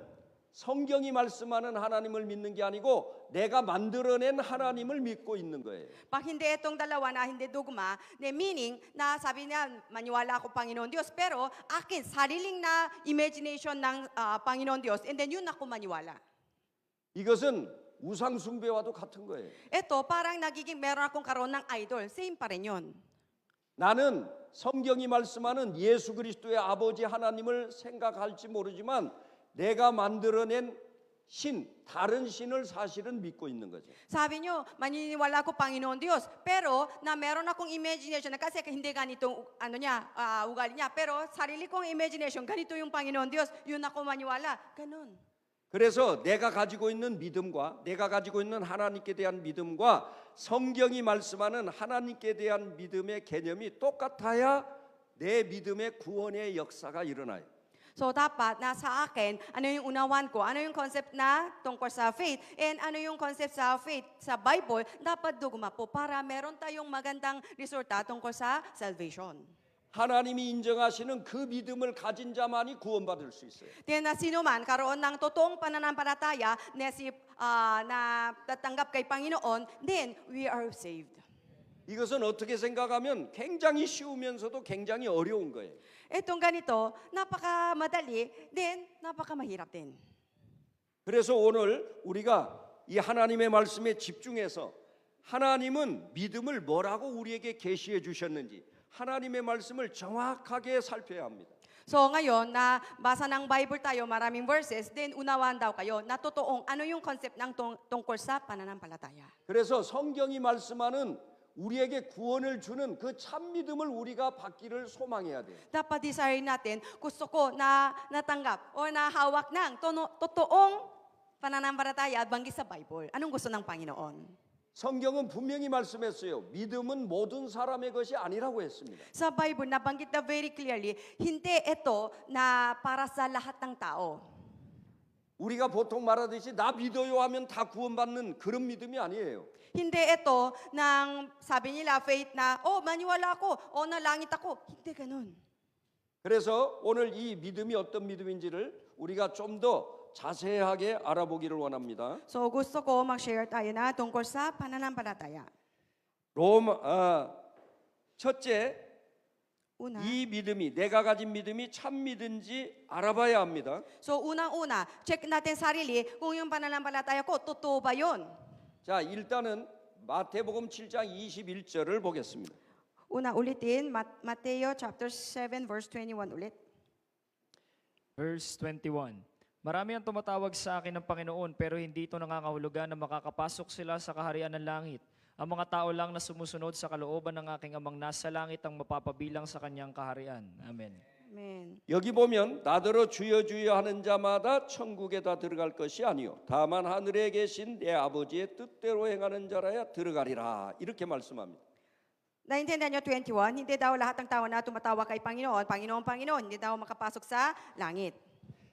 성경이 말씀하는 하나님을 믿는 게 아니고 내가 만들어낸 하나님을 믿고 있는 거예요. Pag hindi itong dalawa na hindi dugma, meaning na sabi niya, maniwala ako Panginoon Diyos, pero akin, sariling na imagination ng Panginoon Diyos, and then yun ako maniwala. 이것은 우상 숭배와도 같은 거예요. Ito, parang nagiging meron akong karoon ng idol. Same pa rin yun. 나는 성경이 말씀하는 예수 그리스도의 아버지 하나님을 생각할지 모르지만 내가 만들어낸 다른 신을 사실은 믿고 있는 거죠. Sabi nyo, maniniwala ako Panginoon Diyos, pero na meron akong imagination na kasi hindi ganito ugali niya, pero sarili kong imagination, ganito yung Panginoon Diyos, yun ako maniwala. Ganun. 그래서 내가 가지고 있는 믿음과 내가 가지고 있는 하나님께 대한 믿음과 성경이 말씀하는 하나님께 대한 믿음의 개념이 똑같아야 내 믿음의 구원의 역사가 일어나요. So dapat na sa akin, ano yung unawan ko, ano yung concept na tungkol sa faith, and ano yung concept sa faith sa Bible, dapat dugma po para meron tayong magandang resulta tungkol sa salvation. 하나님이 인정하시는 그 믿음을 가진 자만이 구원받을 수 있어요. Kaya na sino man karoon ng totoong pananampalataya na tatanggap kay Panginoon, then we are saved. 이것은 어떻게 생각하면 굉장히 쉬우면서도 굉장히 어려운 거예요. Itong ganito, napakamadali, then napakamahirap din. 그래서 오늘 우리가 이 하나님의 말씀에 집중해서 하나님은 믿음을 뭐라고 우리에게 계시해 주셨는지 하나님의 말씀을 정확하게 살펴야 합니다. So ngayon, na basa ng Bible tayo, maraming verses, then unawaan daw kayo na totoong ano yung concept ng tungkol sa pananampalataya. 그래서 성경이 말씀하는 우리에게 구원을 주는 그 참 믿음을 우리가 받기를 소망해야 돼요. Dapat desire natin, gusto ko na natanggap o nahawak ng totoong pananampalataya banggit sa Bible. Anong gusto ng Panginoon? 성경은 분명히 말씀했어요. 믿음은 모든 사람의 것이 아니라고 했습니다. Sa Bible, nabanggit na very clearly, hindi ito na para sa lahat ng tao. 우리가 보통 말하듯이 나 믿어요 하면 다 구원받는 그런 믿음이 아니에요. Hindi ito ng sabi nila faith na, maniwala ako, nalangit ako. Hindi ganun. 그래서 오늘 이 믿음이 어떤 믿음인지를 우리가 좀 더 자세하게 알아보기를 원합니다. So gusto ko mag-share tayo na tungkol sa pananampalataya. 첫째, Una. 이 믿음이 내가 가진 믿음이 참 믿음인지 알아봐야 합니다. So unang-una, check natin sarili kung yung pananampalataya ko, totoo ba yun? 자, 일단은 마태복음 7장 21절을 보겠습니다. Una ulitin, Mateo chapter 7 verse 21 ulit. Verse 21. Marami ang tumatawag sa akin ng Panginoon, pero hindi ito nangangahulugan na makakapasok sila sa kaharian ng langit. Ang mga tao lang na sumusunod sa kalooban ng aking amang nasa langit ang mapapabilang sa kanyang kaharian. Amen. Amen. 여기 보면 나더러 주여 주여 하는 자마다 천국에 다 들어갈 것이 아니요 다만 하늘에 계신 내 아버지의 뜻대로 행하는 자라야 들어가리라. 이렇게 말씀합니다. Naintindihan nyo 21, hindi daw lahat ng tao na tumatawag kay Panginoon, Panginoon, Panginoon, hindi daw makapasok sa langit.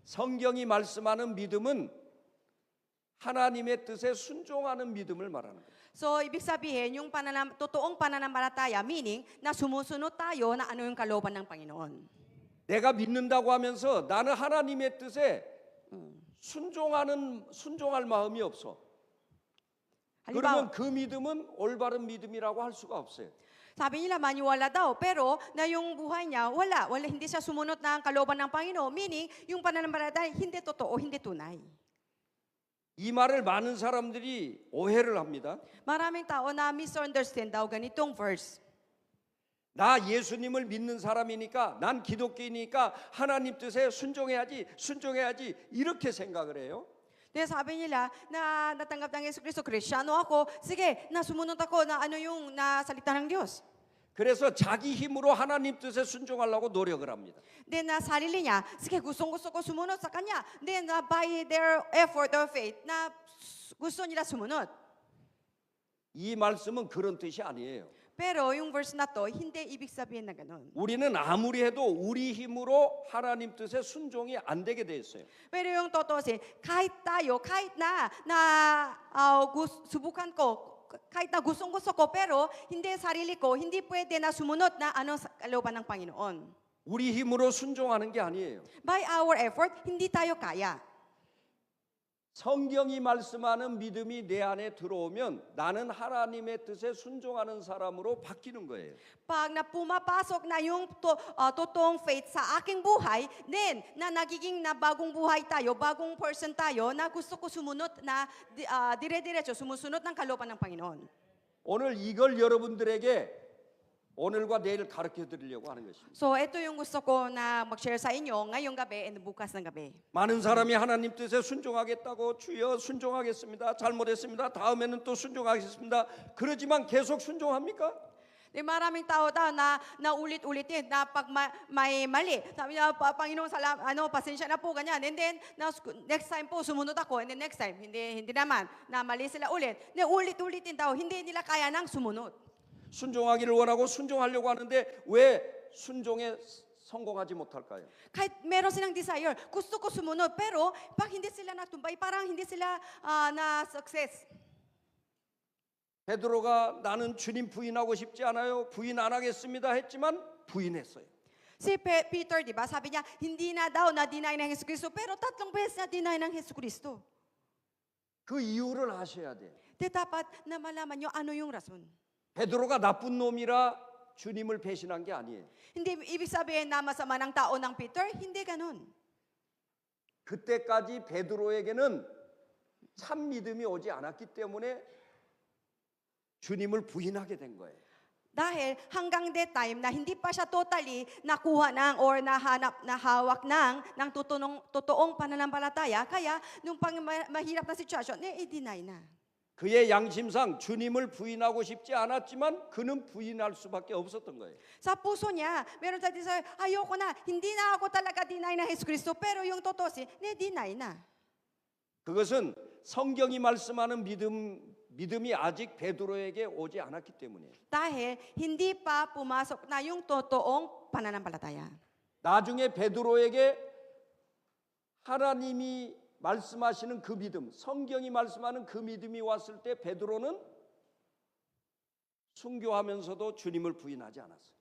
성경이 말씀하는 믿음은 하나님의 뜻에 순종하는 믿음을 말하는 거예요. So, ibig sabihin, yung totoong pananampalataya, meaning, na sumusunod tayo na ano yung kalooban ng Panginoon. 내가 믿는다고 하면서 나는 하나님의 뜻에 순종할 ma음이 없어. Halimbawa, 그러면 그 믿음은 올바른 믿음이라고 할 수가 없어요. sabi nila maniwala daw, pero na yung buhay niya, wala, hindi siya sumunod ng kalooban ng Panginoon. Meaning, yung pananampalataya, hindi totoo, hindi tunay. 이 말을 많은 사람들이 오해를 합니다. Maraming tao na misunderstand daw ganitong verse. 나 예수님을 믿는 사람이니까, 난 기독교이니까 하나님 뜻에 순종해야지 이렇게 생각을 해요. Kaya sabi nila na natanggap ng Yesu Cristo, Kristyano ako, sige, nasumunod ako na ano yung nasalita ng Diyos. 그래서 자기 힘으로 하나님 뜻에 순종하려고 노력을 합니다. Then na sarili niya, sige, gustong-gusto ko sumunod sa Kanya. Then by their effort or faith, na gusto nila sumunod. 이 말씀은 그런 뜻이 아니에요. Pero yung verse na to, hindi ibig sabihin na ganun. 우리는 아무리 해도 우리 힘으로 하나님 뜻에 순종이 안 되게 돼 있어요. Pero yung totoo kahit tayo, kahit na subukan ko, kahit na gustong-gusto ko, pero hindi sarili ko, hindi pwede na sumunod na ano sa kalooban ng Panginoon. 우리 힘으로 순종하는 게 아니에요. By our effort, hindi tayo kaya. 성경이 말씀하는 믿음이 내 안에 들어오면 나는 하나님의 뜻에 순종하는 사람으로 바뀌는 거예요. Pag na pumapasok na yung totoong faith sa aking buhay, then na nagiging na bagong buhay tayo, bagong person tayo, na gusto ko sumunod na dire-diretso, sumusunod ng kalooban ng Panginoon. 오늘 이걸 여러분들에게 오늘과 내일 가르쳐 드리려고 하는 것입니다. So ito yung gusto ko na mag-share sa inyo ngayong gabi and bukas ng gabi. 많은 사람이 하나님 뜻에 순종하겠다고 주여 순종하겠습니다. 잘못했습니다. 다음에는 또 순종하겠습니다. 그러지만 계속 순종합니까? Di maraming tao daw na ulit-ulitin na pag may mali. Sabi niya, Panginoon, pasensya na po, ganyan. And then, next time po, sumunod ako. And then next time, hindi naman. Na mali sila ulit. Ulit-ulitin daw, hindi nila kaya nang sumunod. 순종하기를 원하고 순종하려고 하는데 왜 순종에 성공하지 못할까요? Kahit meron silang desire, gusto ko sumunod, pero pag hindi sila natumbay, parang hindi sila na success. 베드로가 나는 주님 부인하고 싶지 않아요. 부인 안 하겠습니다 했지만 부인했어요. Si Peter, di ba, sabi niya, hindi na daw na-deny ng Jesucristo, pero 3 beses na-deny ng Jesucristo. 그 이유를 아셔야 돼요. Di dapat na malaman nyo ano yung rason. 베드로가 나쁜 놈이라 주님을 배신한 게 아니에요. Hindi ibig sabihin na masama ng tao ng Peter, hindi ganun. 그때까지 베드로에게는 참 믿음이 오지 않았기 때문에 주님을 부인하게 된 거예요. Dahil hanggang that time na hindi pa siya totally nakuha ng or nahawak ng totoong pananampalataya, kaya nung mahirap na sitwasyon, i-deny na. 그의 양심상 주님을 부인하고 싶지 않았지만 그는 부인할 수밖에 없었던 거예요. Sa puso niya, meron siya desire, ayoko na, hindi na ako talaga deny ng Jesucristo, pero yung totoo deny na. 그것은 성경이 말씀하는 믿음이 아직 베드로에게 오지 않았기 때문이에요. Dahil hindi pa pumasok na yung totoong pananampalataya. 나중에 베드로에게 하나님이 말씀하시는 그 믿음, 성경이 말씀하는 그 믿음이 왔을 때 베드로는 순교하면서도 주님을 부인하지 않았어요.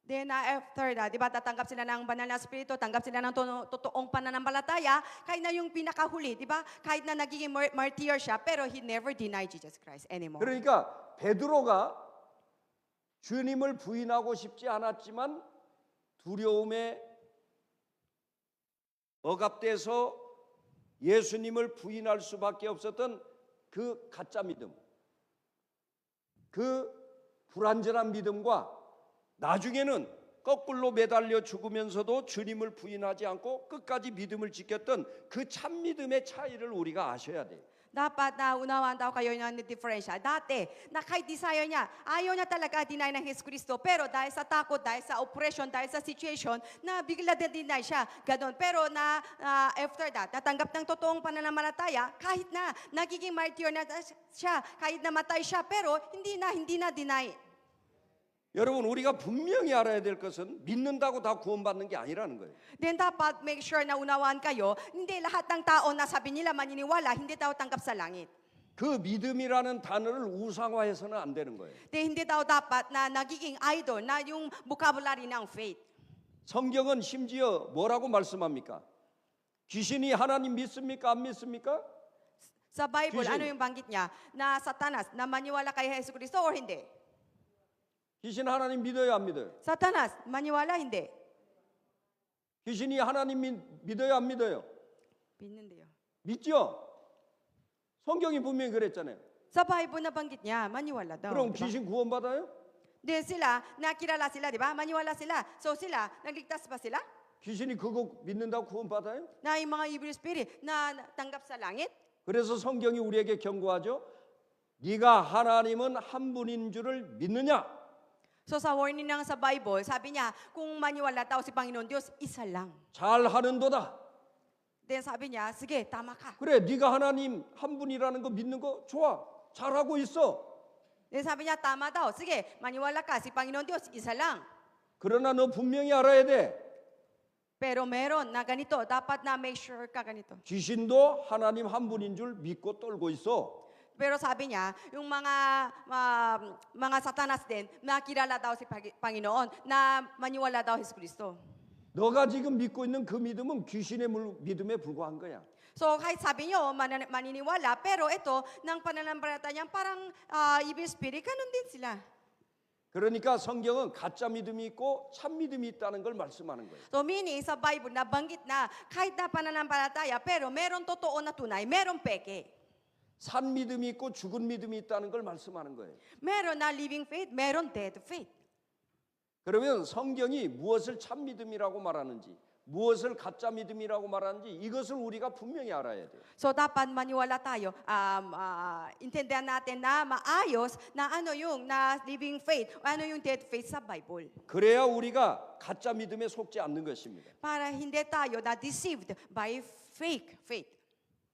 Then after that, di ba tatanggap sila ng banal na spirito, tanggap sila ng totoong pananampalataya, kahit na yung pinakahuli, di ba? Kahit na nagiging martyr siya, pero he never denied Jesus Christ anymore. 그러니까 베드로가 주님을 부인하고 싶지 않았지만 두려움에 억압돼서 예수님을 부인할 수밖에 없었던 그 가짜 믿음, 그 불완전한 믿음과 나중에는 거꾸로 매달려 죽으면서도 주님을 부인하지 않고 끝까지 믿음을 지켰던 그 참 믿음의 차이를 우리가 아셔야 돼요. Dapat na unawaan daw kayo ng differential. Dati, na kahit desire niya, ayaw niya talaga deny ng Jesucristo. Pero dahil sa takot, dahil sa oppression, dahil sa situation, na bigla din deny siya. Ganon. Pero after that, natanggap ng totoong pananampalataya, kahit na nagiging martyr na siya, kahit namatay siya, pero hindi na deny. 여러분 우리가 분명히 알아야 될 것은 믿는다고 다 구원받는 게 아니라는 거예요. Then dapat make sure na unawaan kayo, hindi lahat ng tao na sabi nila maniniwala, hindi daw tanggap sa langit. 그 믿음이라는 단어를 우상화해서는 안 되는 거예요. Hindi daw dapat na nagiging idol na yung vocabulary ng faith. 성경은 심지어 뭐라고 말씀합니까? 귀신이 하나님 믿습니까? 안 믿습니까? Sa Bible, Christian. ano yung banggit niya? Na Satanas, na maniwala kay Yesu Cristo or hindi? 귀신 하나님 믿어요? 안 믿어요? Satanas, maniwala, hindi? 귀신이 하나님 믿어요? 안 믿어요? Pinindiyo. 믿죠? 성경이 분명히 그랬잖아요. Sa Bible na banggit niya, maniwala daw. 그럼 di ba? 귀신 구원받아요? Then sila, nakilala sila, di ba? Maniwala sila. So sila, nagligtas ba sila? 귀신이 그거 믿는다고 구원받아요? Na yung mga evil spirit na tanggap sa langit? 그래서 성경이 우리에게 경고하죠. 네가 하나님은 한 분인 줄을 믿느냐? So sa warning ng sa Bible, sabi niya, kung maniwala daw si Panginoon Diyos, isa lang. 잘하는도다. Then sabi niya, sige, tama ka. 그래, 네가 하나님 한 분이라는 거 믿는 거 좋아. 잘하고 있어. Then sabi niya, tama daw. Sige, maniwala ka, si Panginoon Diyos, isa lang. 그러나 너 분명히 알아야 돼. Pero meron na ganito, dapat na make sure ka ganito. 귀신도 하나님 한 분인 줄 믿고 떨고 있어. Pero sabi niya, yung mga satanas din, nakilala daw si Panginoon, na maniwala daw Hesus Kristo. 너가 지금 믿고 있는 그 믿음은 귀신의 믿음에 불과한 거야. So kahit sabi niyo, maniniwala, pero ito, ng pananampalataya niya, parang evil spirit, ganun din sila. 그러니까 성경은 가짜 믿음이 있고 참 믿음이 있다는 걸 말씀하는 거예요. So meaning, sa Bible, nabanggit na, kahit na pananampalataya, pero meron totoo na tunay, meron peke. 산 믿음이 있고 죽은 믿음이 있다는 걸 말씀하는 거예요. Meron na living faith, meron dead faith. 그러면 성경이 무엇을 참 믿음이라고 말하는지, 무엇을 가짜 믿음이라고 말하는지 이것을 우리가 분명히 알아야 돼요. So dapat maniwala tayo, intindihan natin na maayos na ano yung na living faith, ano yung dead faith sa Bible. 그래야 우리가 가짜 믿음에 속지 않는 것입니다. Para hindi tayo na deceived by fake faith.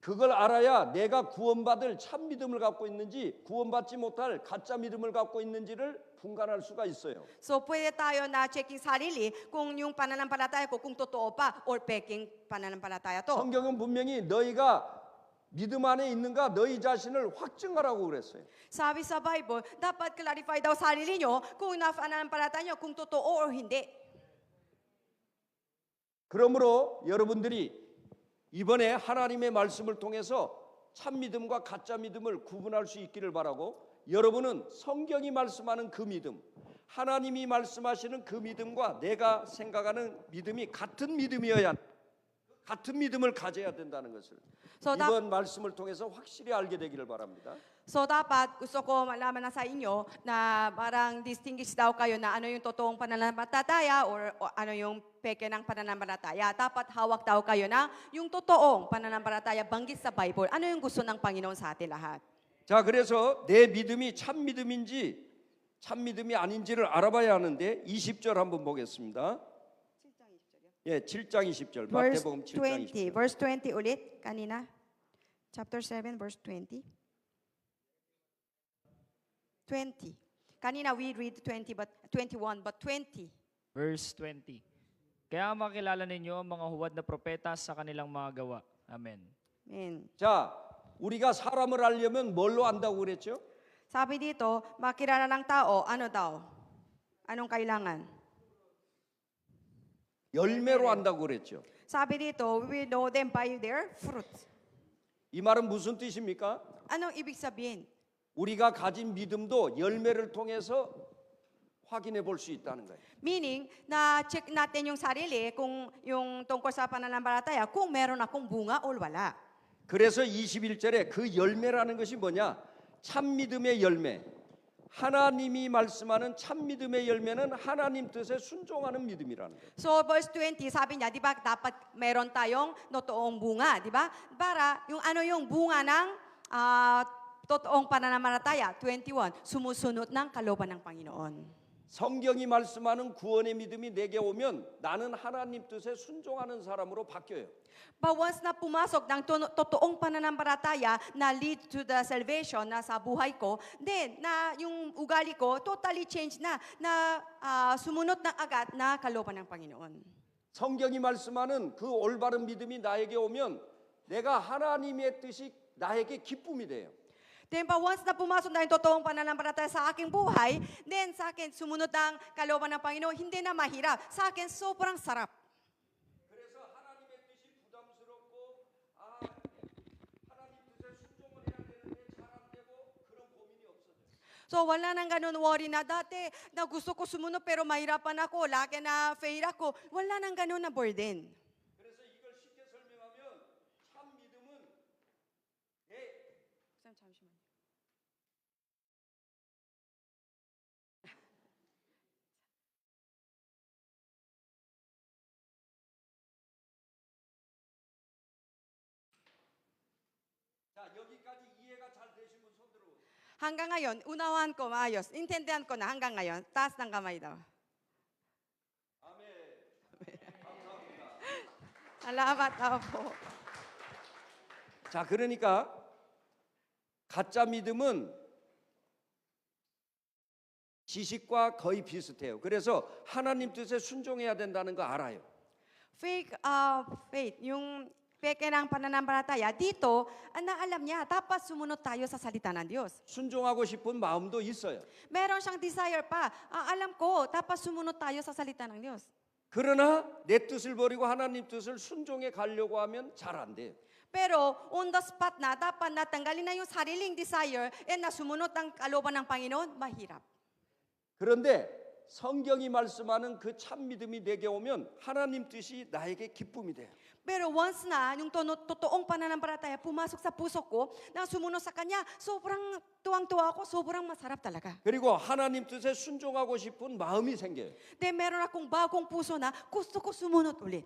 그걸 알아야 내가 구원받을 참 믿음을 갖고 있는지 구원받지 못할 가짜 믿음을 갖고 있는지를 분간할 수가 있어요. So pwede tayo na checking sarili kung yung pananampalataya ko kung totoo pa or peking pananampalataya to. 성경은 분명히 너희가 믿음 안에 있는가 너희 자신을 확증하라고 그랬어요. Sabi sa Bible, dapat clarify daw sarili nyo kung pananampalataya nyo kung totoo or hindi. 그러므로 여러분들이 이번에 하나님의 말씀을 통해서 참 믿음과 가짜 믿음을 구분할 수 있기를 바라고 여러분은 성경이 말씀하는 그 믿음, 하나님이 말씀하시는 그 믿음과 내가 생각하는 믿음이 같은 믿음이어야 같은 믿음을 가져야 된다는 것을 So, 이번 말씀을 통해서 확실히 알게 되기를 바랍니다. So dapat gusto ko malaman na sa inyo na parang distinguish daw kayo na ano yung totoong pananampalataya or ano yung peke ng pananampalataya. Dapat hawak daw kayo na yung totoong pananampalataya banggit sa Bible. Ano yung gusto ng Panginoon sa atin lahat? 자, 그래서 내 믿음이 참 믿음인지 참 믿음이 아닌지를 알아봐야 하는데 20절 한번 보겠습니다. 예, 7장 20절. Verse 마태복음 7장 20. 20절. Verse 20 ulit kanina. Chapter 7 verse 20. 20. Kanina we read 20 but 21 but 20. Verse 20. Kaya makilala ninyo ang mga huwad na propeta sa kanilang mga gawa. Amen. Amen. 자, 우리가 사람을 알려면 뭘로 안다고 그랬죠? Sabi dito, makilala ng tao, ano daw? Anong kailangan? 열매로 안다고 그랬죠. Sabi dito, we will know them by their fruit. 이 말은 무슨 뜻입니까? Anong ibig sabihin? 우리가 가진 믿음도 열매를 통해서 확인해 볼 수 있다는 거예요. Meaning, na check natin yung sarili kung yung tungkol sa pananampalataya, kung meron akong bunga o wala. 그래서 21절에 그 열매라는 것이 뭐냐? 참 믿음의 열매. 하나님이 말씀하는 참 믿음의 열매는 하나님 뜻에 순종하는 믿음이라는 거예요. So verse 20, sabi niya, di ba dapat meron tayong totoong bunga, di ba? Para yung ano yung bunga ng totoong pananampalataya, 21, sumusunod ng kalooban ng Panginoon. 성경이 말씀하는 구원의 믿음이 내게 오면 나는 하나님 뜻에 순종하는 사람으로 바뀌어요. But once na pumasok ng totoong pananampalataya na lead to the salvation na sa buhay ko, then na yung ugali ko totally change na sumunod na agad na kalooban ng Panginoon. 성경이 말씀하는 그 올바른 믿음이 나에게 오면 내가 하나님의 뜻이 나에게 기쁨이 돼요. Then pa once na pumasok na yung totoong pananampalataya sa aking buhay, then sa akin sumunod ang kalooban ng Panginoon, hindi na mahirap. Sa akin sobrang sarap. 그래서 하나님의 뜻이 부담스럽고 So wala nang ganun worry na dati na gusto ko sumunod pero mahirapan ako, laki na fail ako. Wala nang ganun na burden. 그래서 이걸 쉽게 설명하면 참 믿음은 잠시만요. 자, 여기까지 이해가 잘 되신 분 손 들어. Hanggang ngayon, unawaan ko maayos. Intindihan ko na hanggang ngayon. Taas ng kamay daw. 아멘. 감사합니다. Salamat daw po. 자, 그러니까 가짜 믿음은 지식과 거의 비슷해요. 그래서 하나님 뜻에 순종해야 된다는 거 알아요. Fake faith, yung peke ng pananampalataya, dito, naalam niya, dapat sumunod tayo sa salita ng Diyos. 순종하고 싶은 마음도 있어요. Meron siyang desire pa. Alam ko, dapat sumunod tayo sa salita ng Diyos. 그러나 내 뜻을 버리고 하나님 뜻을 순종해 가려고 하면 잘 안 돼요. Pero on the spot na, dapat natanggalin na yung sariling desire na sumunod ang kalooban ng Panginoon, mahirap. 그런데 성경이 말씀하는 그 참 믿음이 내게 오면 하나님 뜻이 나에게 기쁨이 돼요. Pero once na, yung totoong pananampalataya pumasok sa puso ko, na sumunod sa Kanya, sobrang tuwang-tuwa ako, sobrang masarap talaga. 그리고 하나님 뜻에 순종하고 싶은 마음이 생겨요. Then meron akong bagong puso na gusto ko sumunod ulit.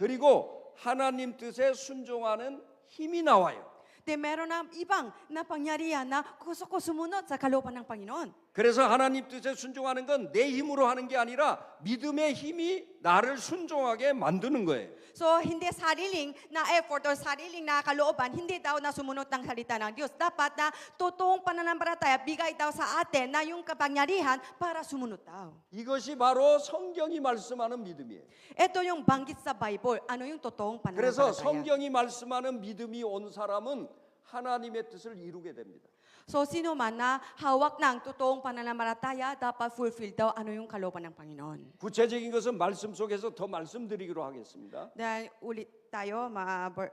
그리고 하나님 뜻에 순종하는 힘이 나와요. Then meron na ibang napangyarihan na gusto ko sumunod sa kalooban ng Panginoon. 그래서 하나님 뜻에 순종하는 건 내 힘으로 하는 게 아니라 믿음의 힘이 나를 순종하게 만드는 거예요. So, hindi sariling na effort or sariling na kalooban, hindi daw na sumunod ng salita ng Diyos. Dapat na totoong pananampalataya, bigay daw sa atin na yung kapangyarihan para sumunod daw. 이것이 바로 성경이 말씀하는 믿음이에요. Ito yung banggit sa Bible. Ano yung totoong 그래서 pananampalataya? 성경이 말씀하는 믿음이 온 사람은 하나님의 뜻을 이루게 됩니다. So, sino man na hawak ng totoong pananampalataya, dapat fulfill daw ano yung kalooban ng Panginoon. 구체적인 것은 말씀 속에서 더 말씀드리기로 하겠습니다. Dahil ulit tayo,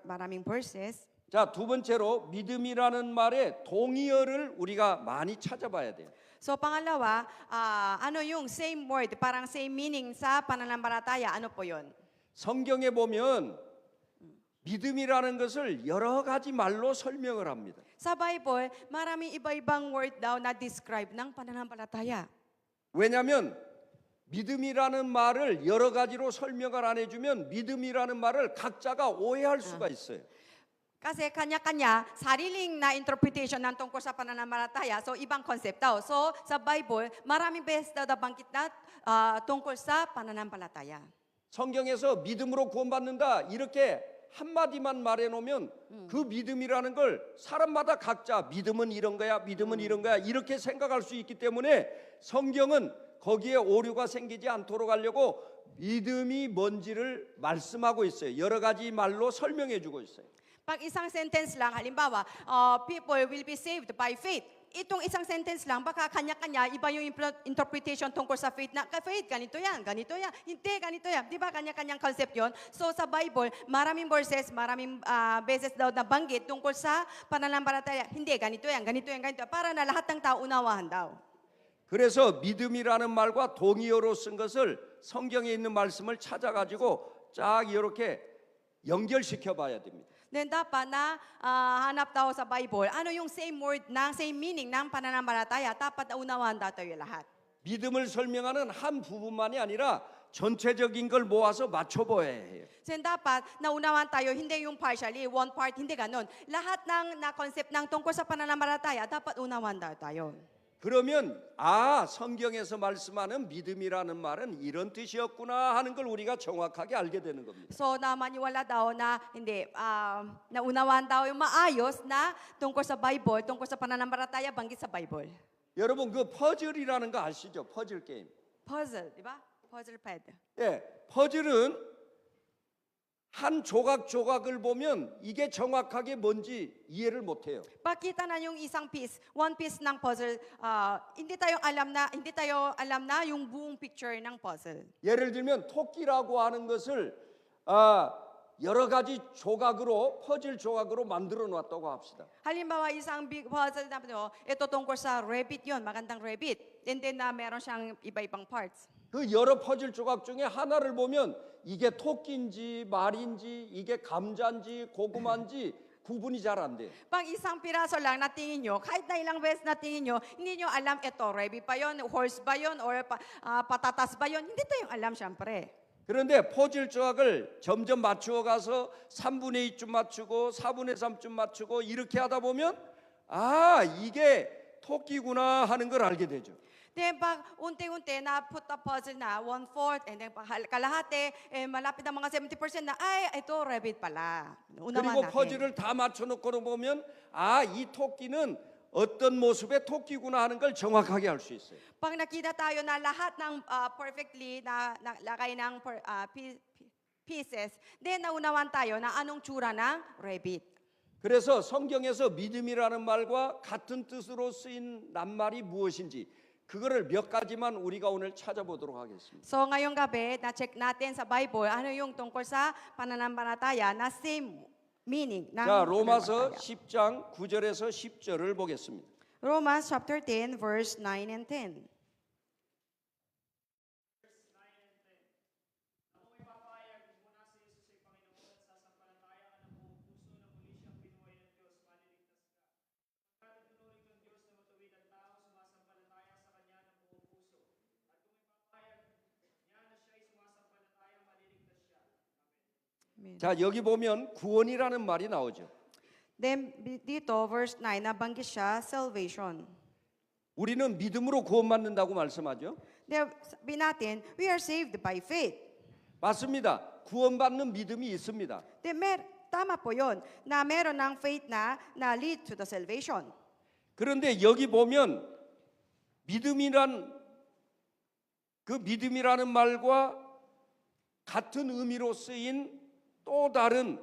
maraming verses. 자, 두 번째로 믿음이라는 말의 동의어를 우리가 많이 찾아봐야 돼요. So, pangalawa, ano yung same word, parang same meaning sa pananampalataya, ano po yun? 성경에 보면 믿음이라는 것을 여러 가지 말로 설명을 합니다. Sa Bible, maraming iba-ibang word daw na describe ng pananampalataya. 왜냐하면 믿음이라는 말을 여러 가지로 설명을 안 해주면 믿음이라는 말을 각자가 오해할 수가 있어요. Kasi kanya-kanya, sariling na interpretation ng tungkol sa pananampalataya. So, ibang concept daw. So, sa Bible, maraming beses daw nabanggit na tungkol sa pananampalataya. 성경에서 믿음으로 구원받는다 이렇게 한마디만 말해놓으면 그 믿음이라는 걸 사람마다 각자 믿음은 이런 거야, 믿음은 이런 거야 이렇게 생각할 수 있기 때문에 성경은 거기에 오류가 생기지 않도록 하려고 믿음이 뭔지를 말씀하고 있어요. 여러 가지 말로 설명해 주고 있어요. Pag isang sentence lang, halimbawa, people will be saved by faith. Itong isang sentence lang, baka kanya-kanya, iba yung interpretation tungkol sa faith na, faith, ganito yan, hindi, ganito yan. Di ba, kanya-kanyang concept yon? So, sa Bible, maraming verses, maraming beses daw na banggit tungkol sa pananampalataya. Hindi, ganito yan, ganito yan, ganito yan. Para na lahat ng tao unawahan daw. 그래서 믿음이라는 말과 동의어로 쓴 것을 성경에 있는 말씀을 찾아가지고 쫙 이렇게 연결시켜 봐야 됩니다. Then dapat na hanap daw sa Bible, ano yung same word, same meaning ng pananampalataya, dapat na unawahan daw tayo lahat. 믿음을 설명하는 한 부분만이 아니라 전체적인 걸 모아서 맞춰봐야 해요. So dapat naunawan tayo, hindi yung partially, one part, hindi ganun. Lahat ng na-concept ng tungkol sa pananampalataya, dapat unawan daw tayo. 그러면 성경에서 말씀하는 믿음이라는 말은 이런 뜻이었구나 하는 걸 우리가 정확하게 알게 되는 겁니다. So na maniwala daw na hindi, naunawan daw yung maayos na tungkol sa Bible, tungkol sa pananampalataya, banggit sa Bible. 여러분 그 퍼즐이라는 거 아시죠? 퍼즐 게임. Puzzle, di ba? Puzzle pad. 예, 퍼즐은 한 조각을 보면 이게 정확하게 뭔지 이해를 못 해요. Pakita na yung isang piece, one piece ng puzzle, hindi tayo alam na yung buong picture ng puzzle. 예를 들면 토끼라고 하는 것을 여러 가지 조각으로 퍼즐 조각으로 만들어 놨다고 합시다. Halimbawa, isang big puzzle na ito tungkol sa rabbit yon, magandang rabbit. And then meron siyang iba-ibang parts. 그 여러 퍼즐 조각 중에 하나를 보면 이게 토끼인지 말인지 이게 감자인지 고구마인지 구분이 잘 안 돼요. Pag isang piraso lang na tingin nyo, kahit na ilang beses na tingin nyo, hindi nyo alam ito, rabbit ba yon, horse ba yon, or patatas ba yon. Hindi tayong alam syempre. 그런데 퍼즐 조각을 점점 맞추어 가서 3분의 2쯤 맞추고 4분의 3쯤 맞추고 이렇게 하다 보면 아 이게 토끼구나 하는 걸 알게 되죠. Then pag unti-unti na put the puzzle na 1/4 and then kalahati, malapit na mga 70% na, ay, ito rabbit pala. Unaman 그리고 natin. 퍼즐을 다 맞춰놓고 보면 아 이 토끼는 어떤 모습의 토끼구나 하는 걸 정확하게 알 수 있어요. Pag nakita tayo na lahat ng perfectly na lagay ng pieces, then naunawan tayo na anong tsura ng rabbit. 그래서 성경에서 믿음이라는 말과 같은 뜻으로 쓰인 낱말이 무엇인지 그거를 몇 가지만 우리가 오늘 찾아보도록 하겠습니다. So ngayong gabi, na-check natin sa Bible, ano yung tungkol sa pananampalataya na same meaning ng 자, 로마서 pananampalataya. 10장 9절에서 10절을 보겠습니다. Romans chapter 10, verse 9 and 10. 자, 여기 보면 구원이라는 말이 나오죠. Then dito, verse 9, nabanggit siya, salvation. 우리는 믿음으로 구원받는다고 말씀하죠. Then sabi natin, we are saved by faith. 맞습니다. 구원받는 믿음이 있습니다. Then tama po yun, na meron ng faith na lead to the salvation. 그런데 여기 보면 믿음이라는 말과 같은 의미로 쓰인 또 다른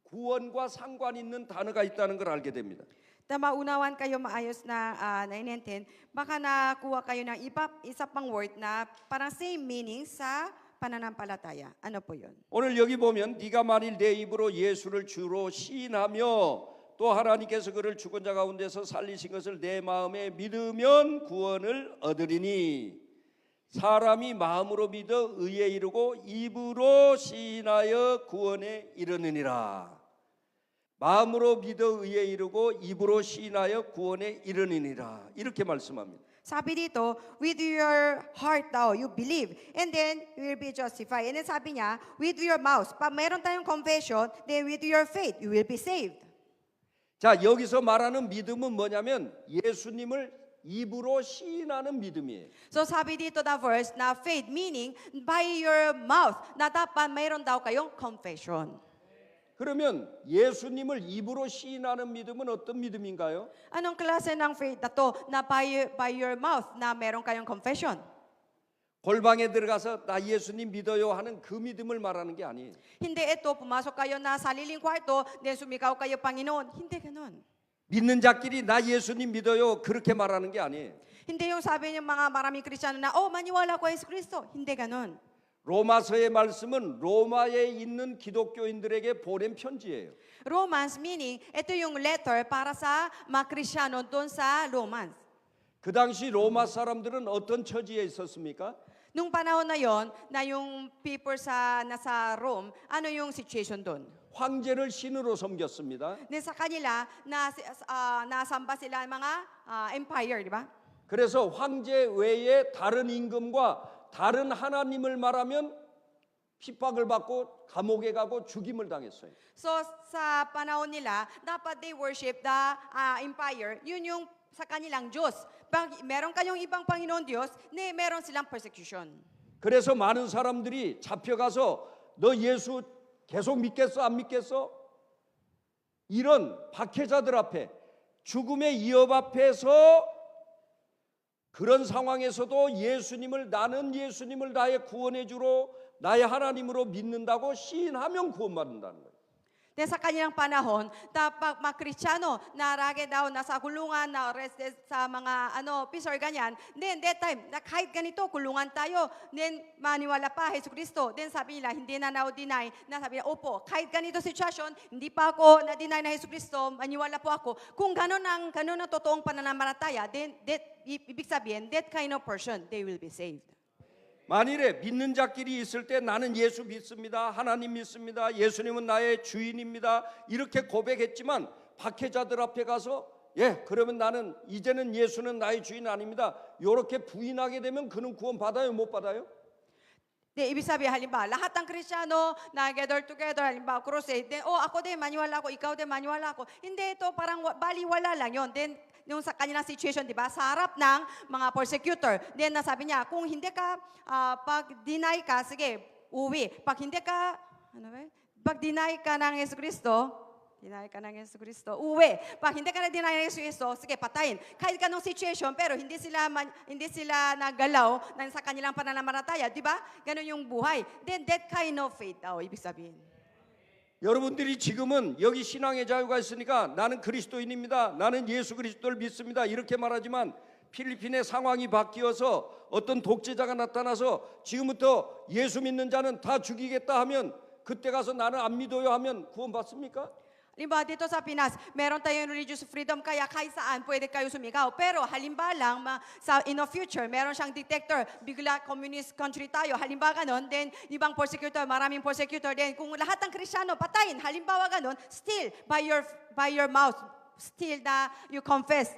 구원과 상관 있는 단어가 있다는 걸 알게 됩니다. Maunawan kayo maayos na naintindihan, baka nakuha kayo ng isa pang word na parang same meaning sa pananampalataya. Ano po yun? 오늘 여기 보면 네가 만일 내 입으로 예수를 주로 시인하며 또 하나님께서 그를 죽은 자 가운데서 살리신 것을 내 마음에 믿으면 구원을 얻으리니 사람이 마음으로 믿어 의에 이르고 입으로 시인하여 구원에 이르느니라. 마음으로 믿어 의에 이르고 입으로 시인하여 구원에 이르느니라. 이렇게 말씀합니다. Sabi dito, with your heart daw, you believe, and then you will be justified. And then sabi niya, with your mouth, pag meron tayong confession, then with your faith, you will be saved. 자, 여기서 말하는 믿음은 뭐냐면 예수님을 입으로 시인하는 믿음이에요. So sabi dito na verse na faith, meaning by your mouth, na dapat meron daw kayong confession. 그러면 예수님을 입으로 시인하는 믿음은 어떤 믿음인가요? Anong klase ng faith na to na by your mouth na meron kayong confession? 골방에 들어가서 나 예수님 믿어요 하는 그 믿음을 말하는 게 아니에요. Hindi ito, pumasok kayo na sariling kwarto, then sumikaw kayo, Panginoon. Hindi ganun. 믿는 자끼리 나 예수님 믿어요 그렇게 말하는 게 아니에요. Hindi yung sabi ng mga maraming Kristiyano na, oh, maniwala ko Yesu Kristo. Hindi ganun. 로마서의 말씀은 로마에 있는 기독교인들에게 보낸 편지예요. Romans meaning, ito yung letter para sa mga Kristiyano doon sa Romans. 그 당시 로마 사람들은 어떤 처지에 있었습니까? Nung panahon na yon, na yung people nasa Rome, ano yung situation doon? 황제를 신으로 섬겼습니다. Sa kanila, nasamba sila ng mga empire, di ba? 그래서 황제 외에 다른 임금과 다른 하나님을 말하면 핍박을 받고 감옥에 가고 죽임을 당했어요. So sa panahon nila, dapat they worship the empire. Yun yung sa kanilang Diyos. Pag meron kayong ibang Panginoon Diyos, meron silang persecution. 그래서 많은 사람들이 잡혀가서 너 예수 계속 믿겠어 안 믿겠어? 이런 박해자들 앞에 죽음의 위협 앞에서 그런 상황에서도 나는 예수님을 나의 구원의 주로 나의 하나님으로 믿는다고 시인하면 구원받는다는 거예요. Then sa kanilang panahon, pag mga Kristiyano, narage daw, nasa kulungan, na arrested sa mga peace or ganyan, then that time, kahit ganito, kulungan tayo, then maniwala pa, Hesus Kristo. Then sabi nila, hindi na deny na sabi nila, opo, kahit ganito sitwasyon, hindi pa ako na-deny na Hesus Kristo, maniwala po ako. Kung ganun ang totoong pananampalataya, then ibig sabihin, that kind of person, they will be saved. 만일에 믿는 자끼리 있을 때 나는 예수 믿습니다. 하나님 믿습니다. 예수님은 나의 주인입니다. 이렇게 고백했지만 박해자들 앞에 가서 그러면 나는 이제는 예수는 나의 주인 아닙니다. 이렇게 부인하게 되면 그는 구원 받아요, 못 받아요? Di, ibig sabihin, halimbawa, lahat ng Kristiyano na-gather together, halimbawa, crusade, then, ako din, maniwala ako, ikaw din, maniwala ako. Hindi, ito parang baliwala lang yon. Then, yung sa kanilang situation, di ba, sa harap ng mga persecutor. Then, nasabi niya, kung hindi ka, pag-deny ka, sige, uwi. Pag hindi ka, pag-deny ka ng Yesu Kristo, deny ka ng Yesu Kristo, uwi. Pag hindi ka na-deny ng Yesu Kristo, sige, patayin. Kahit ganong situation, pero hindi sila nagalaw sa kanilang pananampalataya, di ba? Ganon yung buhay. Then that kind of faith daw, ibig sabihin. 여러분들이 지금은 여기 신앙의 자유가 있으니까 나는 그리스도인입니다. 나는 예수 그리스도를 믿습니다. 이렇게 말하지만 필리핀의 상황이 바뀌어서 어떤 독재자가 나타나서 지금부터 예수 믿는 자는 다 죽이겠다 하면 그때 가서 나는 안 믿어요 하면 구원받습니까? Halimbawa dito sa Pinas, meron tayong religious freedom kaya kahit saan pwede kayo sumigaw. Pero halimbawa lang, in the future, meron siyang detector, bigla communist country tayo, halimbawa ganon, then ibang persecutor, maraming persecutor, then kung lahat ng Kristiyano patayin, halimbawa ganon, still, by your mouth, still na you confess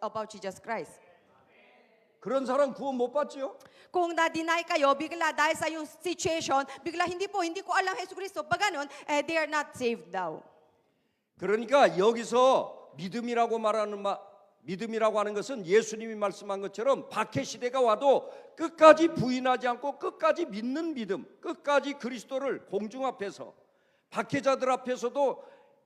about Jesus Christ. 그런 사람 구원 못 받지요? Kung na-deny kayo, bigla dahil sa yung situation, bigla hindi ko alam Jesus Kristo, pag ganon, they are not saved daw. 그러니까 여기서 믿음이라고 하는 것은 예수님이 말씀한 것처럼 박해 시대가 와도 끝까지 부인하지 않고 끝까지 믿는 믿음, 끝까지 그리스도를 공중 앞에서 박해자들 앞에서도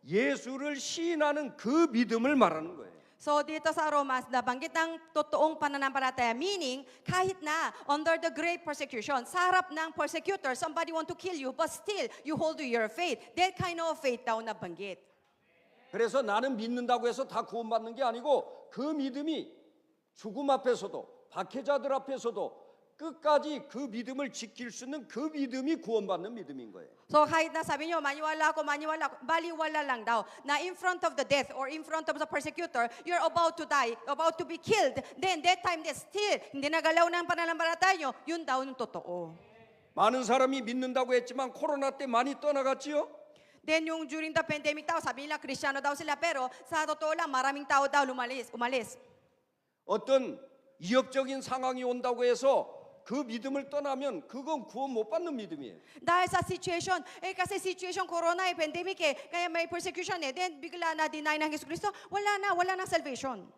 예수를 시인하는 그 믿음을 말하는 거예요. So dito sa Romas, nabanggit ang totoong pananampalataya, meaning kahit na under the great persecution, sa harap ng persecutor, somebody want to kill you, but still you hold to your faith. That kind of faith daw nabanggit. 그래서 나는 믿는다고 해서 다 구원받는 게 아니고 그 믿음이 죽음 앞에서도 박해자들 앞에서도 끝까지 그 믿음을 지킬 수 있는 그 믿음이 구원받는 믿음인 거예요. So kahit na sabi nyo, maniwala ako, baliwala lang daw, na in front of the death or in front of the persecutor, you're about to die, about to be killed, then that time they still, hindi nagalaw ng pananampalataya nyo, yun daw yung totoo. 많은 사람이 믿는다고 했지만 코로나 때 많이 떠나갔지요? Then yung during the pandemic daw, sabi nila, Kristiyano daw sila, pero sa totoo lang, maraming tao daw umalis. 어떤 이역적인 상황이 온다고 해서 그 믿음을 떠나면 그건 구원 못 받는 믿음이에요. Dahil sa situation, kasi situation corona, pandemic kaya may persecution then bigla na deny ng Yesu Kristo, wala na salvation.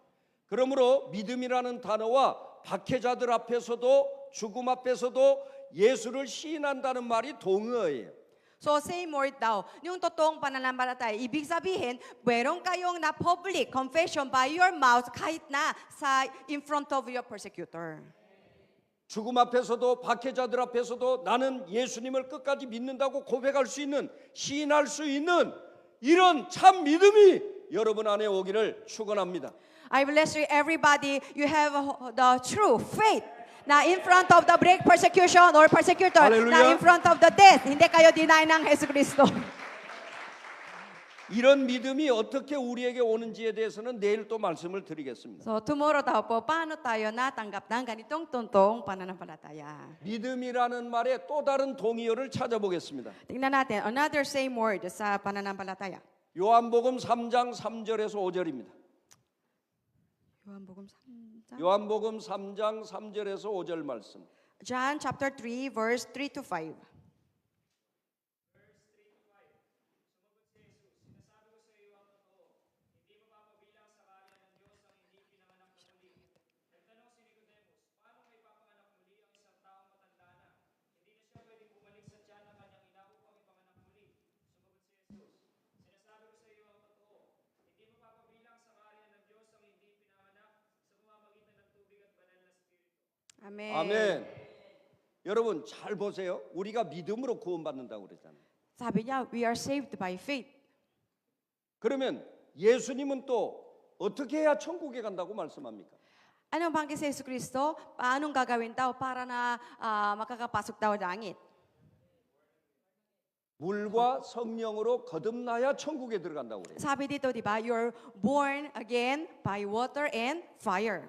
그러므로 믿음이라는 단어와 박해자들 앞에서도 죽음 앞에서도 예수를 시인한다는 말이 동의어예요. So same word daw, yung totoong pananampalataya, ibig sabihin, meron kayong na public confession by your mouth kahit na in front of your persecutor. 죽음 앞에서도 박해자들 앞에서도 나는 예수님을 끝까지 믿는다고 고백할 수 있는 시인할 수 있는 이런 참 믿음이 여러분 안에 오기를 축원합니다. I bless you everybody, you have the true faith. Na in front of the great persecution or persecutor, Hallelujah. na in front of the death, hindi kayo deny ng Yesu Kristo. 이런 믿음이 어떻게 우리에게 오는지에 대해서는 내일 또 말씀을 드리겠습니다. So tomorrow daw po, paano tayo natanggap ng ganitong totoong pananampalataya? 믿음이라는 말의 또 다른 동의어를 찾아보겠습니다. Tingnan natin, another same word sa pananampalataya. 요한복음 3장 3절에서 5절입니다. Yohan복음 3장. 요한복음 3장 3절에서 5절 말씀. John chapter 3 verse 3 to 5. 아멘. 아멘. 여러분 잘 보세요. 우리가 믿음으로 구원받는다고 그랬잖아요. Sabi niya, we are saved by faith. 그러면 예수님은 또 어떻게 해야 천국에 간다고 말씀합니까? Ano bang si Yesu Cristo? Paanong gagawin daw para na makakapasok daw sa langit? 물과 성령으로 거듭나야 천국에 들어간다고 그래요. Sabi dito, di ba? You're born again by water and fire.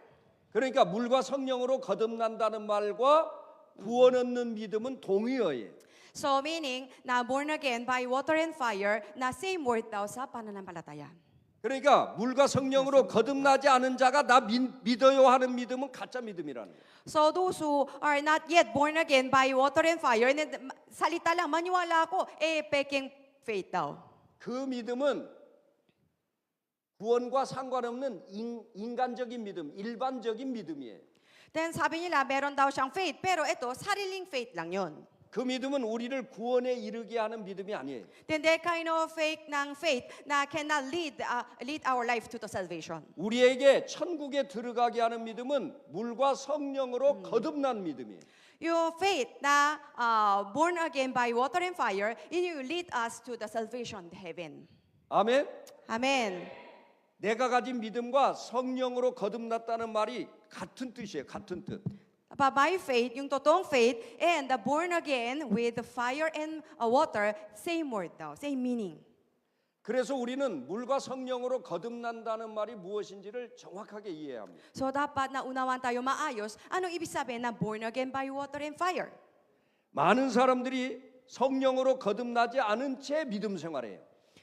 그러니까 물과 성령으로 거듭난다는 말과 구원 얻는 믿음은 동의어예요. So meaning, na born again by water and fire, na same word daw sa pananampalataya. 그러니까 물과 성령으로 거듭나지 않은 자가 나 믿어요 하는 믿음은 가짜 믿음이라는 거예요. So those who are not yet born again by water and fire, and then, salita lang, maniwala ako, peking faith daw. 그 믿음은 구원과 상관없는 인간적인 믿음, 일반적인 믿음이에요. Then sabi nila, meron daw siyang faith, pero ito, sariling faith lang yun. 그 믿음은 우리를 구원에 이르게 하는 믿음이 아니에요. Then that kind of faith ng faith na cannot lead our life to the salvation. 우리에게 천국에 들어가게 하는 믿음은 물과 성령으로 거듭난 믿음이에요. Yung faith na born again by water and fire, it will lead us to the salvation, heaven. 아멘. Amen. 내가 가진 믿음과 성령으로 거듭났다는 말이 같은 뜻이에요. 같은 뜻. But by faith, yung totoong faith, and the born again with the fire and water, same word daw, same meaning. 그래서 우리는 물과 성령으로 거듭난다는 말이 무엇인지를 정확하게 이해해야 합니다. So dapat na unawan tayo maayos, anong ibig sabihin na born again by water and fire? 많은 사람들이 성령으로 거듭나지 않은 채 믿음 생활해요.